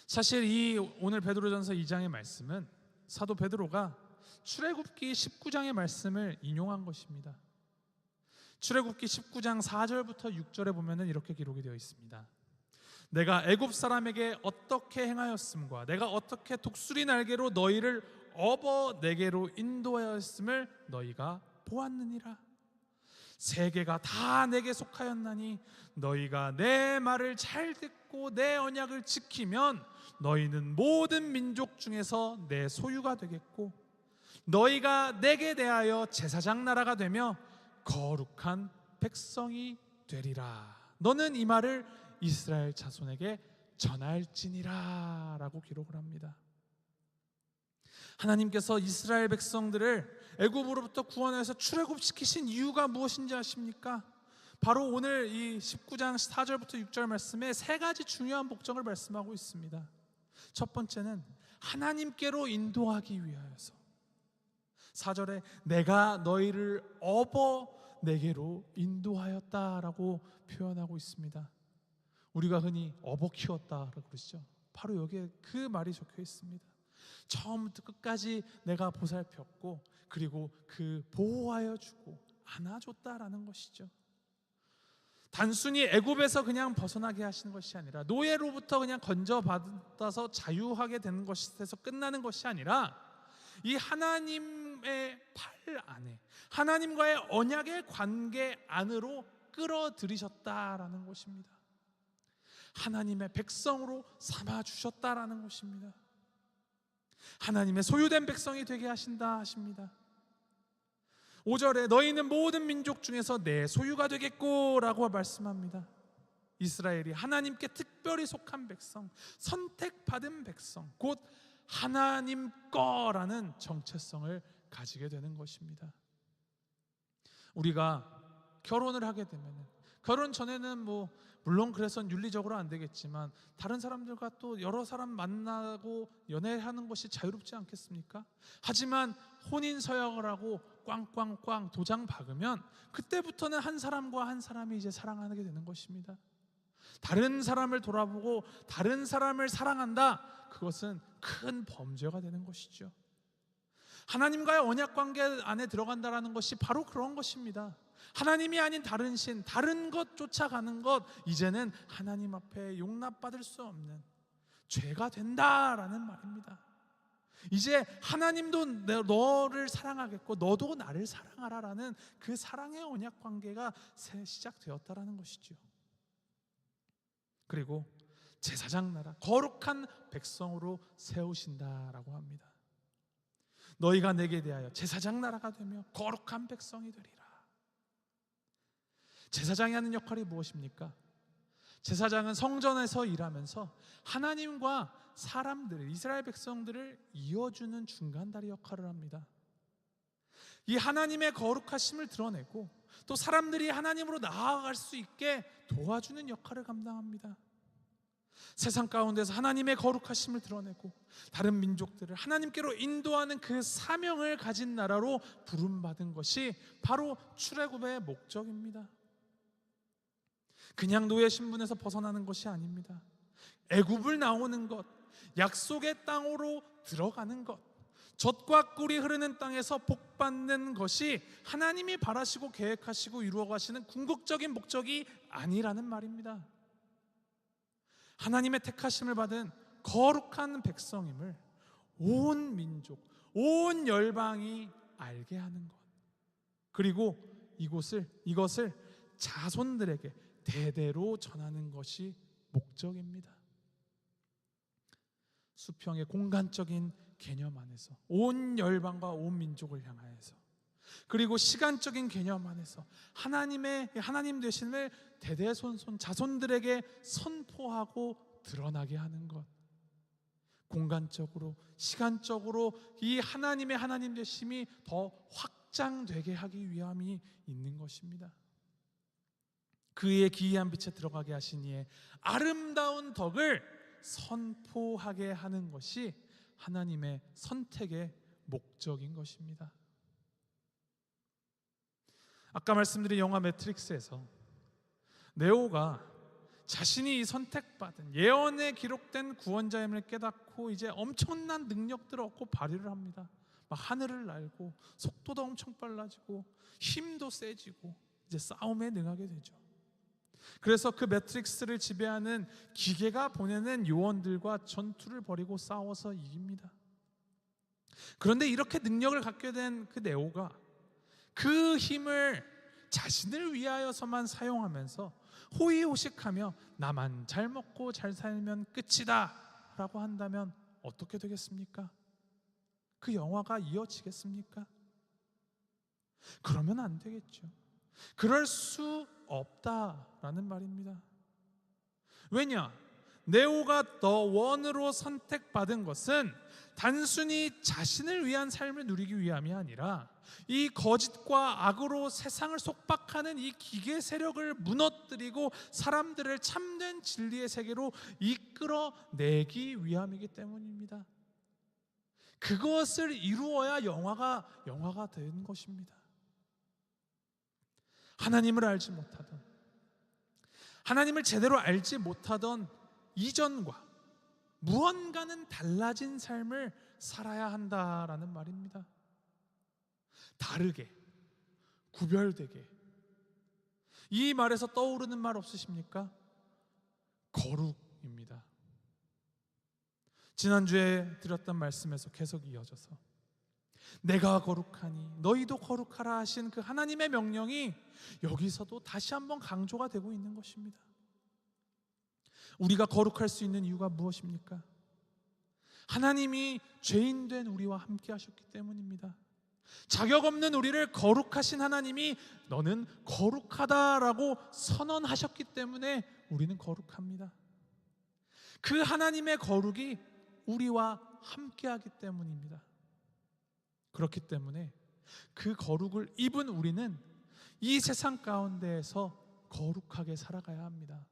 사실 이 오늘 베드로전서 2장의 말씀은 사도 베드로가 출애굽기 19장의 말씀을 인용한 것입니다. 출애굽기 19장 4절부터 6절에 보면은 이렇게 기록이 되어 있습니다. 내가 애굽 사람에게 어떻게 행하였음과 내가 어떻게 독수리 날개로 너희를 업어 내게로 인도하였음을 너희가 보았느니라. 세계가 다 내게 속하였나니 너희가 내 말을 잘 듣고 내 언약을 지키면 너희는 모든 민족 중에서 내 소유가 되겠고 너희가 내게 대하여 제사장 나라가 되며 거룩한 백성이 되리라. 너는 이 말을 이스라엘 자손에게 전할지니라 라고 기록을 합니다. 하나님께서 이스라엘 백성들을 애굽으로부터 구원해서 출애굽시키신 이유가 무엇인지 아십니까? 바로 오늘 이 19장 4절부터 6절 말씀에 세 가지 중요한 목적을 말씀하고 있습니다. 첫 번째는 하나님께로 인도하기 위하여서, 4절에 내가 너희를 업어 내게로 인도하였다라고 표현하고 있습니다. 우리가 흔히 업어 키웠다라고 그러시죠. 바로 여기에 그 말이 적혀 있습니다. 처음부터 끝까지 내가 보살폈고 그리고 그 보호하여 주고 안아줬다라는 것이죠. 단순히 애굽에서 그냥 벗어나게 하시는 것이 아니라, 노예로부터 그냥 건져받아서 자유하게 되는 것에서 끝나는 것이 아니라, 이 하나님의 팔 안에, 하나님과의 언약의 관계 안으로 끌어들이셨다라는 것입니다. 하나님의 백성으로 삼아주셨다라는 것입니다. 하나님의 소유된 백성이 되게 하신다 하십니다. 5절에 너희는 모든 민족 중에서 내 소유가 되겠고 라고 말씀합니다. 이스라엘이 하나님께 특별히 속한 백성, 선택받은 백성, 곧 하나님 거라는 정체성을 가지게 되는 것입니다. 우리가 결혼을 하게 되면, 결혼 전에는 물론 그래서는 윤리적으로 안 되겠지만 다른 사람들과 또 여러 사람 만나고 연애하는 것이 자유롭지 않겠습니까? 하지만 혼인 서약을 하고 꽝꽝꽝 도장 박으면 그때부터는 한 사람과 한 사람이 이제 사랑하게 되는 것입니다. 다른 사람을 돌아보고 다른 사람을 사랑한다, 그것은 큰 범죄가 되는 것이죠. 하나님과의 언약 관계 안에 들어간다라는 것이 바로 그런 것입니다. 하나님이 아닌 다른 신, 다른 것 쫓아가는 것, 이제는 하나님 앞에 용납받을 수 없는 죄가 된다라는 말입니다. 이제 하나님도 너를 사랑하겠고 너도 나를 사랑하라라는 그 사랑의 언약 관계가 시작되었다라는 것이죠. 그리고 제사장 나라, 거룩한 백성으로 세우신다라고 합니다. 너희가 내게 대하여 제사장 나라가 되며 거룩한 백성이 되리라. 제사장이 하는 역할이 무엇입니까? 제사장은 성전에서 일하면서 하나님과 사람들을, 이스라엘 백성들을 이어주는 중간다리 역할을 합니다. 이 하나님의 거룩하심을 드러내고 또 사람들이 하나님으로 나아갈 수 있게 도와주는 역할을 감당합니다. 세상 가운데서 하나님의 거룩하심을 드러내고 다른 민족들을 하나님께로 인도하는 그 사명을 가진 나라로 부름받은 것이 바로 출애굽의 목적입니다. 그냥 노예 신분에서 벗어나는 것이 아닙니다. 애굽을 나오는 것, 약속의 땅으로 들어가는 것, 젖과 꿀이 흐르는 땅에서 복받는 것이 하나님이 바라시고 계획하시고 이루어가시는 궁극적인 목적이 아니라는 말입니다. 하나님의 택하심을 받은 거룩한 백성임을 온 민족, 온 열방이 알게 하는 것, 그리고 이것을 자손들에게 대대로 전하는 것이 목적입니다. 수평의 공간적인 개념 안에서 온 열방과 온 민족을 향하여서, 그리고 시간적인 개념 안에서 하나님 되심을 대대손손 자손들에게 선포하고 드러나게 하는 것, 공간적으로 시간적으로 이 하나님의 하나님 되심이 더 확장되게 하기 위함이 있는 것입니다. 그의 기이한 빛에 들어가게 하신 이의 아름다운 덕을 선포하게 하는 것이 하나님의 선택의 목적인 것입니다. 아까 말씀드린 영화 매트릭스에서 네오가 자신이 이 선택받은 예언에 기록된 구원자임을 깨닫고 이제 엄청난 능력들을 얻고 발휘를 합니다. 막 하늘을 날고 속도도 엄청 빨라지고 힘도 세지고 이제 싸움에 능하게 되죠. 그래서 그 매트릭스를 지배하는 기계가 보내는 요원들과 전투를 벌이고 싸워서 이깁니다. 그런데 이렇게 능력을 갖게 된 그 네오가 그 힘을 자신을 위하여서만 사용하면서 호의호식하며 나만 잘 먹고 잘 살면 끝이다 라고 한다면 어떻게 되겠습니까? 그 영화가 이어지겠습니까? 그러면 안 되겠죠. 그럴 수 없다라는 말입니다. 왜냐? 네오가 더 원으로 선택받은 것은 단순히 자신을 위한 삶을 누리기 위함이 아니라 이 거짓과 악으로 세상을 속박하는 이 기계 세력을 무너뜨리고 사람들을 참된 진리의 세계로 이끌어내기 위함이기 때문입니다. 그것을 이루어야 영화가 된 것입니다. 하나님을 알지 못하던, 하나님을 제대로 알지 못하던 이전과 무언가는 달라진 삶을 살아야 한다라는 말입니다. 다르게, 구별되게. 이 말에서 떠오르는 말 없으십니까? 거룩입니다. 지난주에 드렸던 말씀에서 계속 이어져서 내가 거룩하니 너희도 거룩하라 하신 그 하나님의 명령이 여기서도 다시 한번 강조가 되고 있는 것입니다. 우리가 거룩할 수 있는 이유가 무엇입니까? 하나님이 죄인된 우리와 함께 하셨기 때문입니다. 자격 없는 우리를 거룩하신 하나님이 너는 거룩하다라고 선언하셨기 때문에 우리는 거룩합니다. 그 하나님의 거룩이 우리와 함께하기 때문입니다. 그렇기 때문에 그 거룩을 입은 우리는 이 세상 가운데에서 거룩하게 살아가야 합니다.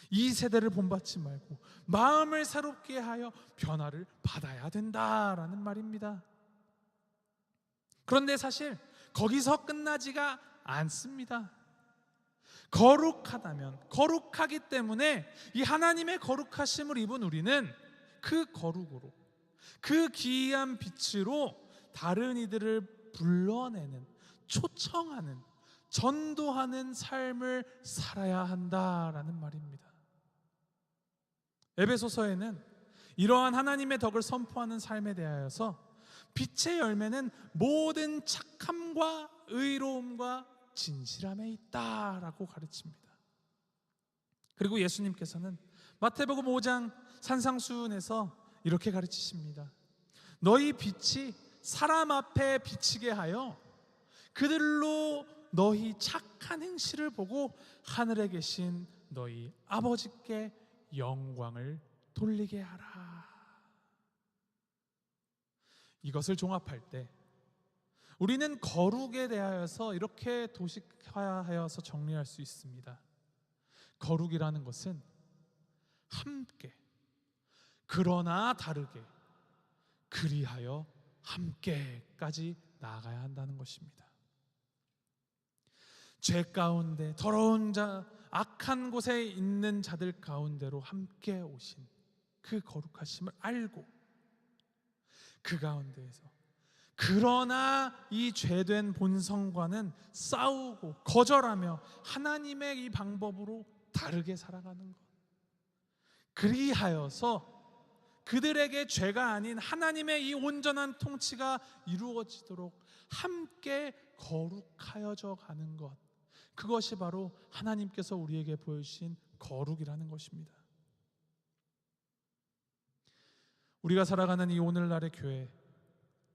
이 세대를 본받지 말고 마음을 새롭게 하여 변화를 받아야 된다라는 말입니다. 그런데 사실 거기서 끝나지가 않습니다. 거룩하다면, 거룩하기 때문에 이 하나님의 거룩하심을 입은 우리는 그 거룩으로, 그 기이한 빛으로 다른 이들을 불러내는, 초청하는, 전도하는 삶을 살아야 한다라는 말입니다. 에베소서에는 이러한 하나님의 덕을 선포하는 삶에 대하여서 빛의 열매는 모든 착함과 의로움과 진실함에 있다라고 가르칩니다. 그리고 예수님께서는 마태복음 5장 산상수훈에서 이렇게 가르치십니다. 너희 빛이 사람 앞에 비치게 하여 그들로 너희 착한 행실을 보고 하늘에 계신 너희 아버지께 영광을 돌리게 하라. 이것을 종합할 때 우리는 거룩에 대하여서 이렇게 도식화하여서 정리할 수 있습니다. 거룩이라는 것은 함께, 그러나 다르게, 그리하여 함께까지 나아가야 한다는 것입니다. 죄 가운데 더러운 자, 악한 곳에 있는 자들 가운데로 함께 오신 그 거룩하심을 알고 그 가운데에서 그러나 이 죄된 본성과는 싸우고 거절하며 하나님의 이 방법으로 다르게 살아가는 것, 그리하여서 그들에게 죄가 아닌 하나님의 이 온전한 통치가 이루어지도록 함께 거룩하여져 가는 것, 그것이 바로 하나님께서 우리에게 보여주신 거룩이라는 것입니다. 우리가 살아가는 이 오늘날의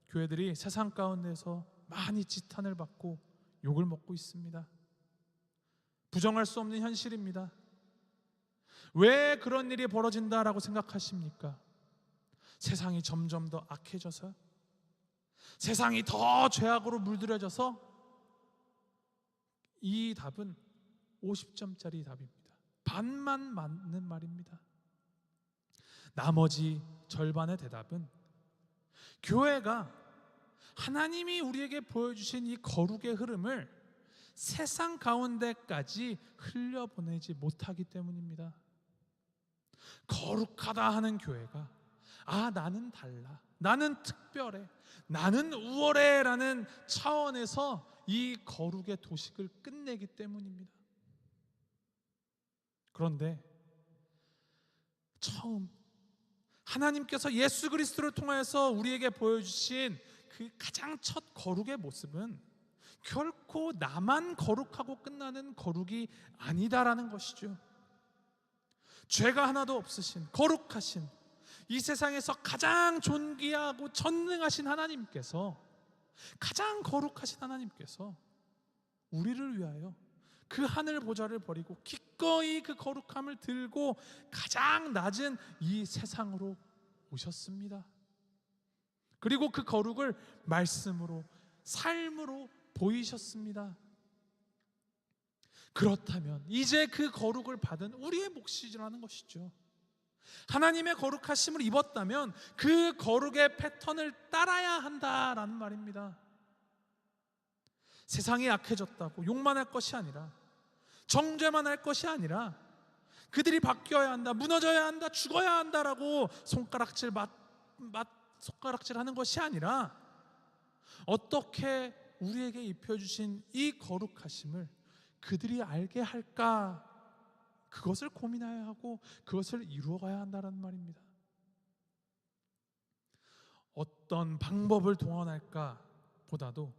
교회들이 세상 가운데서 많이 지탄을 받고 욕을 먹고 있습니다. 부정할 수 없는 현실입니다. 왜 그런 일이 벌어진다라고 생각하십니까? 세상이 점점 더 악해져서, 세상이 더 죄악으로 물들여져서? 이 답은 50점짜리 답입니다. 반만 맞는 말입니다. 나머지 절반의 대답은 교회가 하나님이 우리에게 보여주신 이 거룩의 흐름을 세상 가운데까지 흘려보내지 못하기 때문입니다. 거룩하다 하는 교회가 나는 달라, 나는 특별해, 나는 우월해 라는 차원에서 이 거룩의 도식을 끝내기 때문입니다. 그런데 처음 하나님께서 예수 그리스도를 통하여서 우리에게 보여주신 그 가장 첫 거룩의 모습은 결코 나만 거룩하고 끝나는 거룩이 아니다라는 것이죠. 죄가 하나도 없으신 거룩하신 이 세상에서 가장 존귀하고 전능하신 하나님께서, 가장 거룩하신 하나님께서 우리를 위하여 그 하늘 보좌를 버리고 기꺼이 그 거룩함을 들고 가장 낮은 이 세상으로 오셨습니다. 그리고 그 거룩을 말씀으로, 삶으로 보이셨습니다. 그렇다면 이제 그 거룩을 받은 우리의 몫이라는 것이죠. 하나님의 거룩하심을 입었다면 그 거룩의 패턴을 따라야 한다라는 말입니다. 세상이 약해졌다고 욕만 할 것이 아니라, 정죄만 할 것이 아니라 그들이 바뀌어야 한다, 무너져야 한다, 죽어야 한다라고 손가락질 하는 것이 아니라 어떻게 우리에게 입혀주신 이 거룩하심을 그들이 알게 할까, 그것을 고민해야 하고 그것을 이루어가야 한다는 말입니다. 어떤 방법을 동원할까 보다도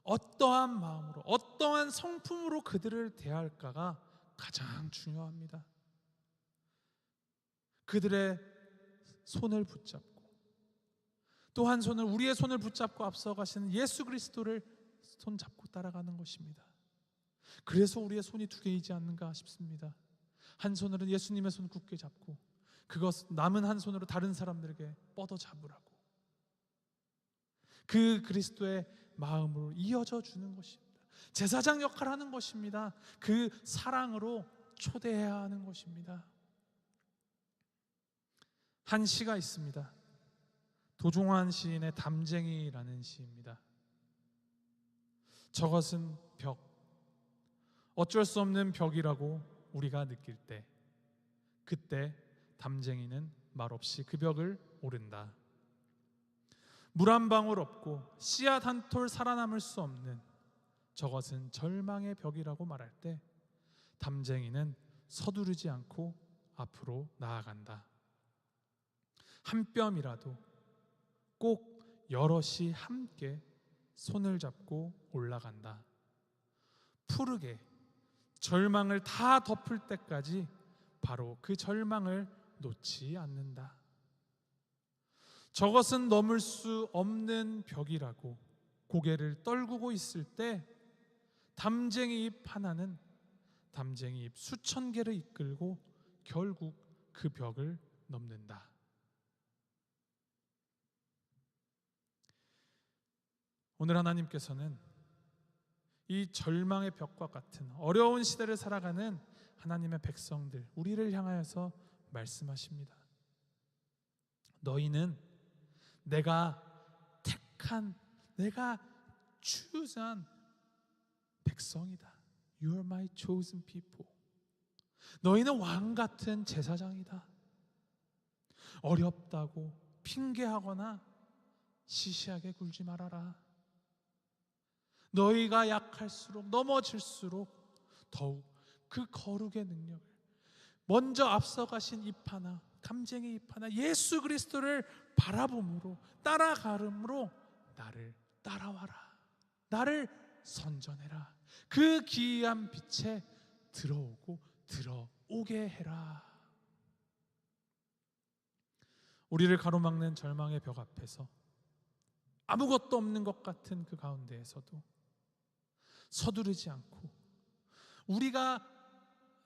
어떠한 마음으로, 어떠한 성품으로 그들을 대할까가 가장 중요합니다. 그들의 손을 붙잡고 또 한 손을 우리의 손을 붙잡고 앞서가시는 예수 그리스도를 손잡고 따라가는 것입니다. 그래서 우리의 손이 두 개이지 않는가 싶습니다. 한 손으로는 예수님의 손 굳게 잡고 그것 남은 한 손으로 다른 사람들에게 뻗어 잡으라고 그 그리스도의 마음으로 이어져 주는 것입니다. 제사장 역할을 하는 것입니다. 그 사랑으로 초대해야 하는 것입니다. 한 시가 있습니다. 도종환 시인의 담쟁이라는 시입니다. 저것은 벽, 어쩔 수 없는 벽이라고 우리가 느낄 때 그때 담쟁이는 말없이 그 벽을 오른다. 물 한 방울 없고 씨앗 한 톨 살아남을 수 없는 저것은 절망의 벽이라고 말할 때 담쟁이는 서두르지 않고 앞으로 나아간다. 한 뼘이라도 꼭 여럿이 함께 손을 잡고 올라간다. 푸르게 절망을 다 덮을 때까지 바로 그 절망을 놓지 않는다. 저것은 넘을 수 없는 벽이라고 고개를 떨구고 있을 때 담쟁이 잎 하나는 담쟁이 잎 수천 개를 이끌고 결국 그 벽을 넘는다. 오늘 하나님께서는 이 절망의 벽과 같은 어려운 시대를 살아가는 하나님의 백성들, 우리를 향하여서 말씀하십니다. 너희는 내가 택한, 내가 chosen 백성이다. You are my chosen people. 너희는 왕 같은 제사장이다. 어렵다고 핑계하거나 시시하게 굴지 말아라. 너희가 약할수록 넘어질수록 더욱 그 거룩의 능력을 먼저 앞서가신 잎 하나, 감쟁이 잎 하나, 예수 그리스도를 바라봄으로 따라가름으로 나를 따라와라. 나를 선전해라. 그 기이한 빛에 들어오게 해라. 우리를 가로막는 절망의 벽 앞에서 아무것도 없는 것 같은 그 가운데에서도 서두르지 않고 우리가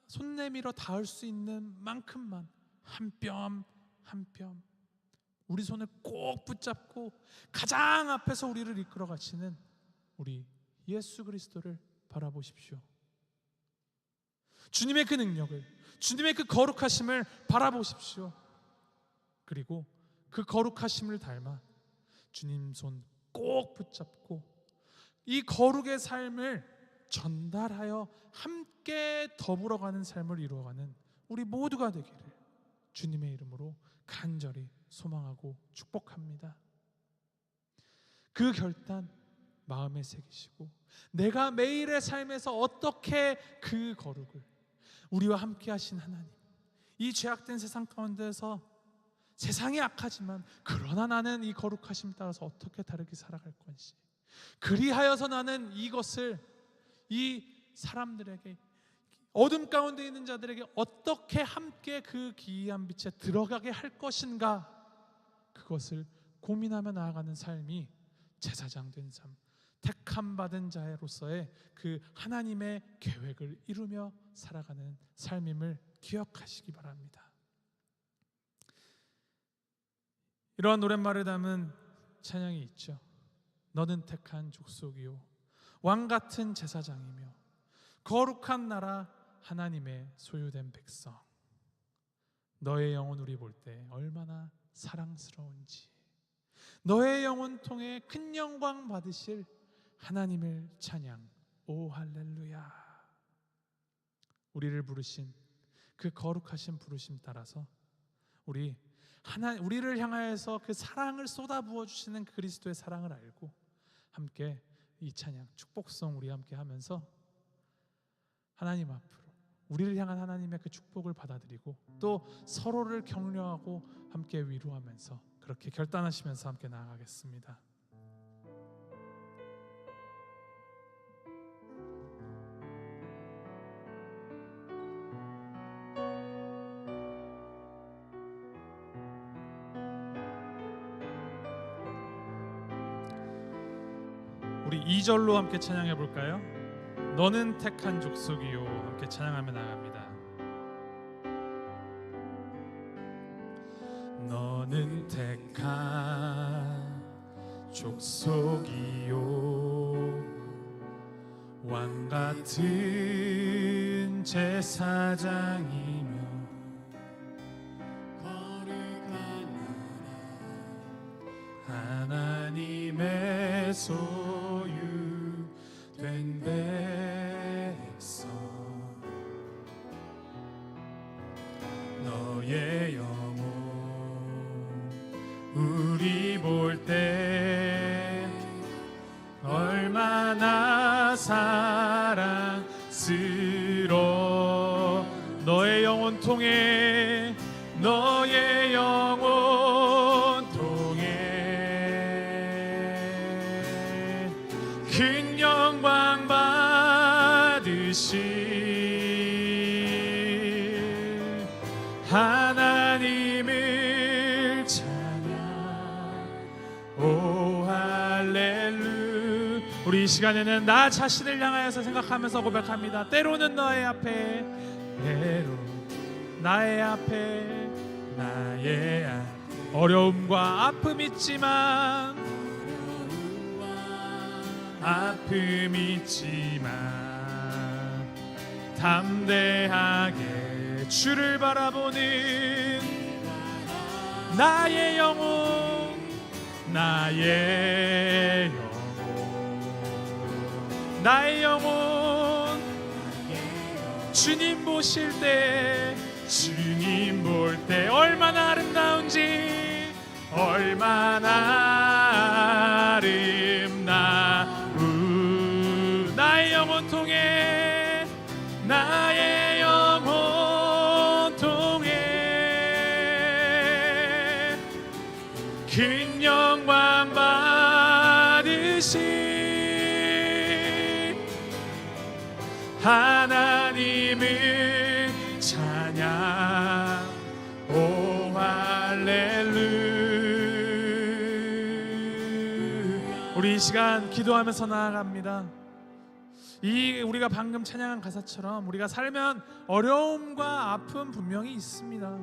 손 내밀어 닿을 수 있는 만큼만 한 뼘 한 뼘 우리 손을 꼭 붙잡고 가장 앞에서 우리를 이끌어 가시는 우리 예수 그리스도를 바라보십시오. 주님의 그 능력을, 주님의 그 거룩하심을 바라보십시오. 그리고 그 거룩하심을 닮아 주님 손 꼭 붙잡고 이 거룩의 삶을 전달하여 함께 더불어가는 삶을 이루어가는 우리 모두가 되기를 주님의 이름으로 간절히 소망하고 축복합니다. 그 결단 마음에 새기시고 내가 매일의 삶에서 어떻게 그 거룩을 우리와 함께 하신 하나님, 이 죄악된 세상 가운데서 세상이 악하지만 그러나 나는 이 거룩하심 따라서 어떻게 다르게 살아갈 건지, 그리하여서 나는 이것을 이 사람들에게, 어둠 가운데 있는 자들에게 어떻게 함께 그 기이한 빛에 들어가게 할 것인가, 그것을 고민하며 나아가는 삶이 제사장 된 삶, 택함 받은 자로서의 그 하나님의 계획을 이루며 살아가는 삶임을 기억하시기 바랍니다. 이러한 노랫말을 담은 찬양이 있죠. 너는 택한 족속이요 왕같은 제사장이며 거룩한 나라 하나님의 소유된 백성. 너의 영혼 우리 볼 때 얼마나 사랑스러운지, 너의 영혼 통해 큰 영광 받으실 하나님을 찬양. 오 할렐루야. 우리를 부르신 그 거룩하신 부르심 따라서 우리를 향하여서 그 사랑을 쏟아부어 주시는 그리스도의 사랑을 알고 함께 이 찬양 축복성 우리 함께 하면서 하나님 앞으로 우리를 향한 하나님의 그 축복을 받아들이고 또 서로를 격려하고 함께 위로하면서 그렇게 결단하시면서 함께 나아가겠습니다. 우리 2절로 함께 찬양해 볼까요? 너는 택한 족속이요. 함께 찬양하며 나갑니다. 너는 택한 족속이요 왕 같은 제사장이며 하나님의 소유된 백성 너의 영혼 우리 볼 때 얼마나 사랑스러워 너의 영혼 통해 너의 영혼 통해 큰 영광 받으실 하나님을 찬양 오 할렐루 우리 이 시간에는 나 자신을 향하여서 생각하면서 고백합니다. 때로는 너의 앞에 때로 나의 앞에 어려움과 아픔 있지만 담대하게 주를 바라보는 나의 영혼 나의 영혼 주님 보실 때 주님 볼 때 얼마나 아름다운지 얼마나 아름다운 나의 영혼 통해 나의 영혼 통해 큰 영광 받으신 하나님을 찬양 오 할렐루야 우리 이 시간 기도하면서 나아갑니다. 우리가 방금 찬양한 가사처럼 우리가 살면 어려움과 아픔 분명히 있습니다.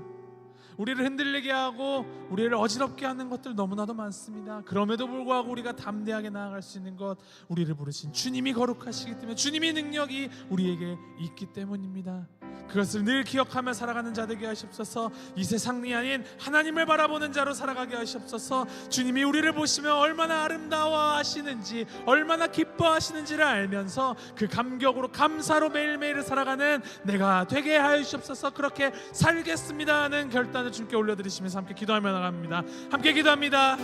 우리를 흔들리게 하고 우리를 어지럽게 하는 것들 너무나도 많습니다. 그럼에도 불구하고 우리가 담대하게 나아갈 수 있는 것 우리를 부르신 주님이 거룩하시기 때문에 주님의 능력이 우리에게 있기 때문입니다. 그것을 늘 기억하며 살아가는 자 되게 하시옵소서. 이 세상이 아닌 하나님을 바라보는 자로 살아가게 하시옵소서. 주님이 우리를 보시며 얼마나 아름다워하시는지 얼마나 기뻐하시는지를 알면서 그 감격으로 감사로 매일매일을 살아가는 내가 되게 하시옵소서. 그렇게 살겠습니다 하는 결단을 주님께 올려드리시면서 함께 기도하며 나갑니다. 함께 기도합니다.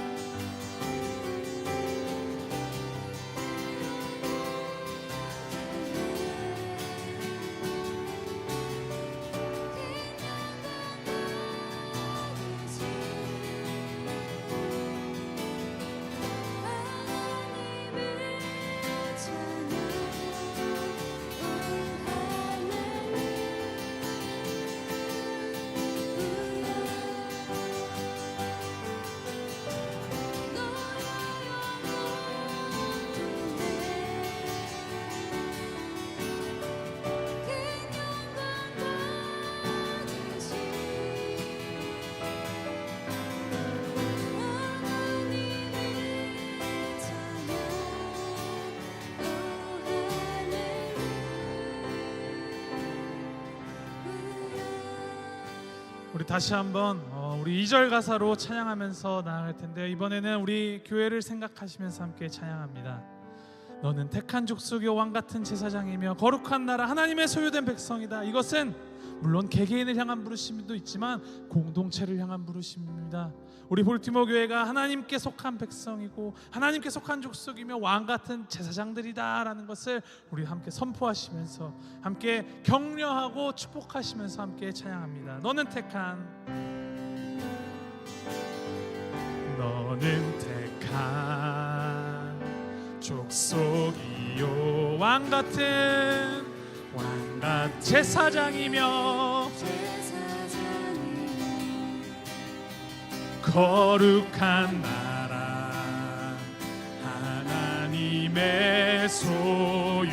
우리 다시 한번 우리 2절 가사로 찬양하면서 나아갈 텐데요. 이번에는 우리 교회를 생각하시면서 함께 찬양합니다. 너는 택한 족속의 왕 같은 제사장이며 거룩한 나라 하나님의 소유된 백성이다. 이것은 물론 개개인을 향한 부르심도 있지만 공동체를 향한 부르심입니다. 우리 볼티모 교회가 하나님께 속한 백성이고 하나님께 속한 족속이며 왕 같은 제사장들이다라는 것을 우리 함께 선포하시면서 함께 격려하고 축복하시면서 함께 찬양합니다. 너는 택한 족속이요 왕 같은 제사장이며 거룩한 나라 하나님의 하나님의 소유된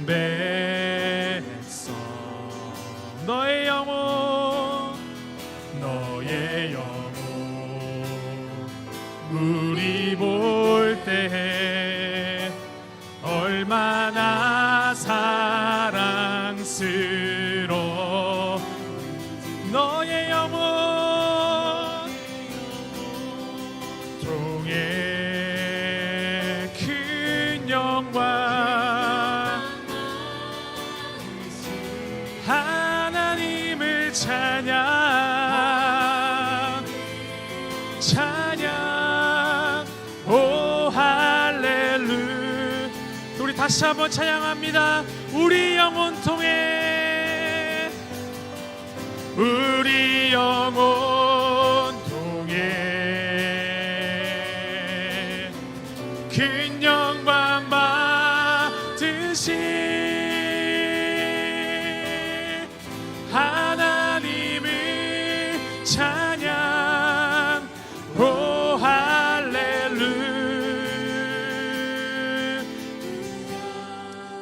백성 너의 영혼 우리 볼 때 얼마나 사랑스러워 너의 영혼 통해 큰 영광 하나님을 찬양 오 할렐루야 우리 다시 한번 찬양합니다. 우리 영혼 통해 우리 영혼 통해 큰 영광 받으시 하나님을 찬양 오 할렐루야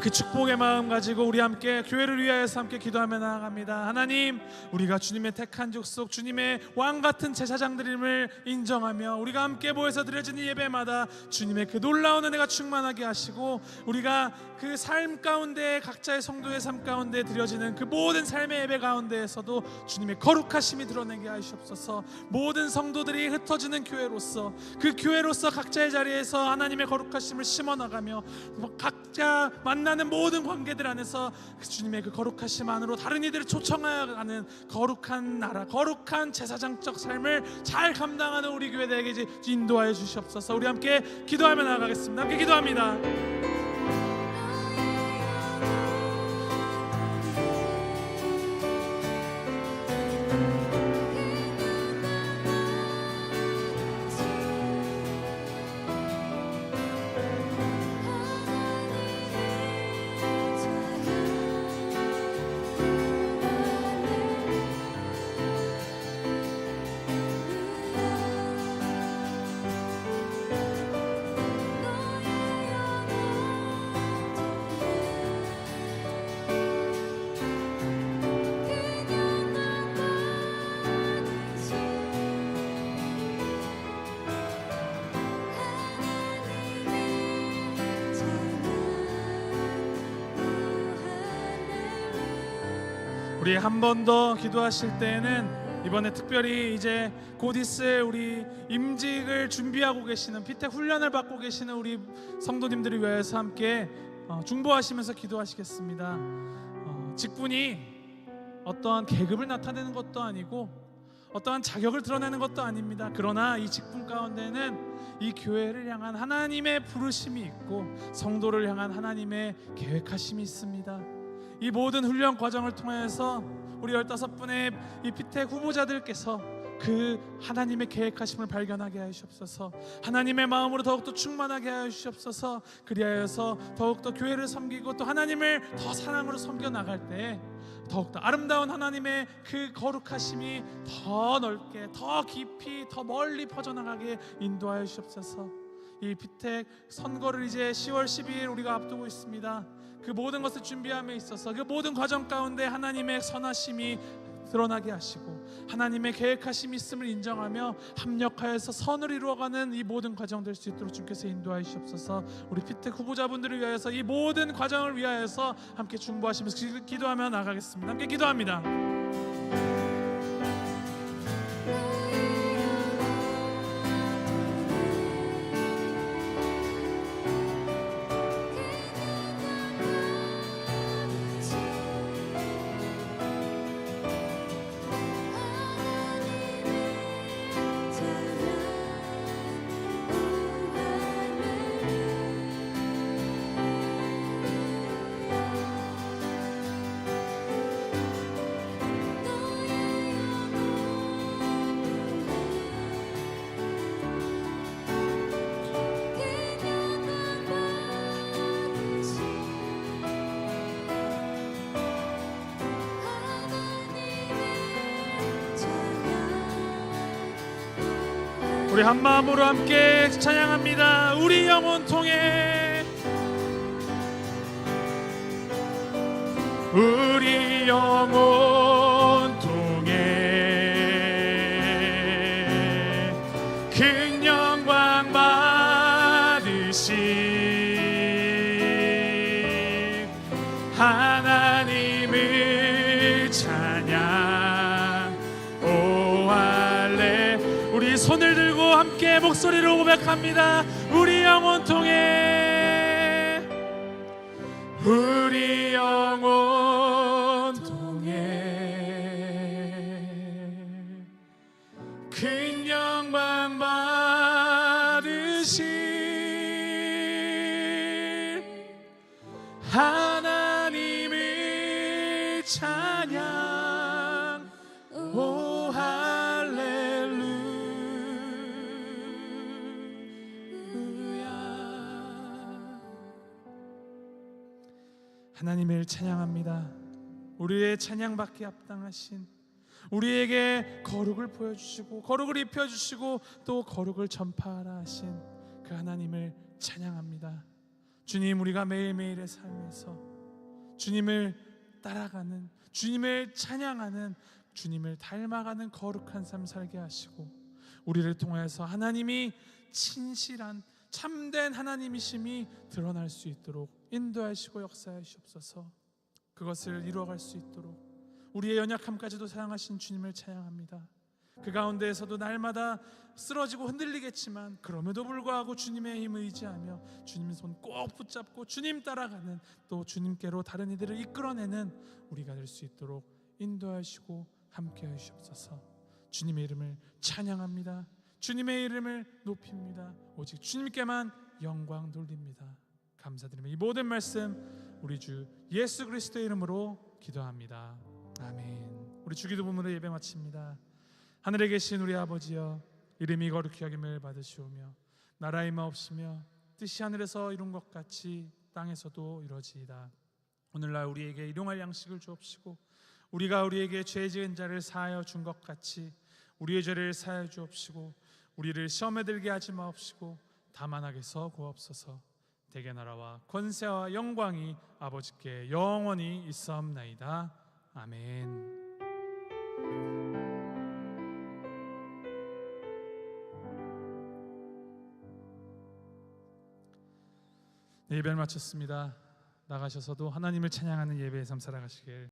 그 축복의 마음 가지고 우리 함께 교회를 위하여서 함께 기도하며 나아갑니다. 하나님 우리가 주님의 택한 족속 주님의 왕같은 제사장들임을 인정하며 우리가 함께 모여서 드려지는 예배마다 주님의 그 놀라운 은혜가 충만하게 하시고 우리가 그 삶 가운데 각자의 성도의 삶 가운데 드려지는 그 모든 삶의 예배 가운데에서도 주님의 거룩하심이 드러내게 하시옵소서. 모든 성도들이 흩어지는 교회로서 그 교회로서 각자의 자리에서 하나님의 거룩하심을 심어나가며 각자 만나는 모든 관계들 안에서 주님의 그 거룩하심 안으로 다른 이들을 초청하여 가는 거룩한 나라 거룩한 제사장적 삶을 잘 감당하는 우리 교회들에게 인도하여 주시옵소서. 우리 함께 기도하며 나아가겠습니다. 함께 기도합니다. 우리 한 번 더 기도하실 때에는 이번에 특별히 이제 곧 있을 우리 임직을 준비하고 계시는 피택 훈련을 받고 계시는 우리 성도님들을 위해서 함께 중보하시면서 기도하시겠습니다. 직분이 어떠한 계급을 나타내는 것도 아니고 어떠한 자격을 드러내는 것도 아닙니다. 그러나 이 직분 가운데는 이 교회를 향한 하나님의 부르심이 있고 성도를 향한 하나님의 계획하심이 있습니다. 이 모든 훈련 과정을 통해서 우리 15분의 이 피택 후보자들께서 그 하나님의 계획하심을 발견하게 하시옵소서. 하나님의 마음으로 더욱더 충만하게 하시옵소서. 그리하여서 더욱더 교회를 섬기고 또 하나님을 더 사랑으로 섬겨 나갈 때 더욱더 아름다운 하나님의 그 거룩하심이 더 넓게 더 깊이 더 멀리 퍼져나가게 인도하여 주시옵소서. 이 피택 선거를 이제 10월 12일 우리가 앞두고 있습니다. 그 모든 것을 준비함에 있어서 그 모든 과정 가운데 하나님의 선하심이 드러나게 하시고 하나님의 계획하심이 있음을 인정하며 합력하여서 선을 이루어가는 이 모든 과정 될 수 있도록 주께서 인도하여 주시옵소서. 우리 피택 후보자분들을 위하여서 이 모든 과정을 위하여서 함께 중보하시면서 기도하며 나가겠습니다. 함께 기도합니다. 우리 한 마음으로 함께 찬양합니다. 우리 영혼 통해, 우리 영혼 통해 큰 영광 받으신 하나님을 찬양. 오 할래. 우리 손을 들고 함께 목소리로 고백합니다. 우리 영혼 통해, 우리 영혼 통해 큰 영광 받으신 하나님을 찬양. 오 할렐루야. 하나님을 찬양합니다. 우리의 찬양받기 합당하신, 우리에게 거룩을 보여주시고 거룩을 입혀주시고 또 거룩을 전파하라 하신 그 하나님을 찬양합니다. 주님, 우리가 매일매일의 삶에서 주님을 따라가는, 주님을 찬양하는, 주님을 닮아가는 거룩한 삶 살게 하시고 우리를 통해서 하나님이 진실한 참된 하나님이심이 드러날 수 있도록 인도하시고 역사하시옵소서. 그것을 이루어갈 수 있도록 우리의 연약함까지도 사랑하신 주님을 찬양합니다. 그 가운데에서도 날마다 쓰러지고 흔들리겠지만 그럼에도 불구하고 주님의 힘을 의지하며 주님 손 꼭 붙잡고 주님 따라가는, 또 주님께로 다른 이들을 이끌어내는 우리가 될 수 있도록 인도하시고 함께 하시옵소서. 주님의 이름을 찬양합니다. 주님의 이름을 높입니다. 오직 주님께만 영광 돌립니다. 감사드리며 이 모든 말씀 우리 주 예수 그리스도의 이름으로 기도합니다. 아멘. 우리 주기도 부문으로 예배 마칩니다. 하늘에 계신 우리 아버지여, 이름이 거룩히 여김을 받으시오며 나라의 마옵시며 뜻이 하늘에서 이룬 것 같이 땅에서도 이루어지이다. 오늘날 우리에게 일용할 양식을 주옵시고 우리가 우리에게 죄 지은 자를 사하여 준 것 같이 우리의 죄를 사하여 주옵시고 우리를 시험에 들게 하지 마옵시고 다만 악에서 구하옵소서. 대개 나라와 권세와 영광이 아버지께 영원히 있사옵나이다. 아멘. 예배를 마쳤습니다. 나가셔서도 하나님을 찬양하는 예배의 삶 살아가시길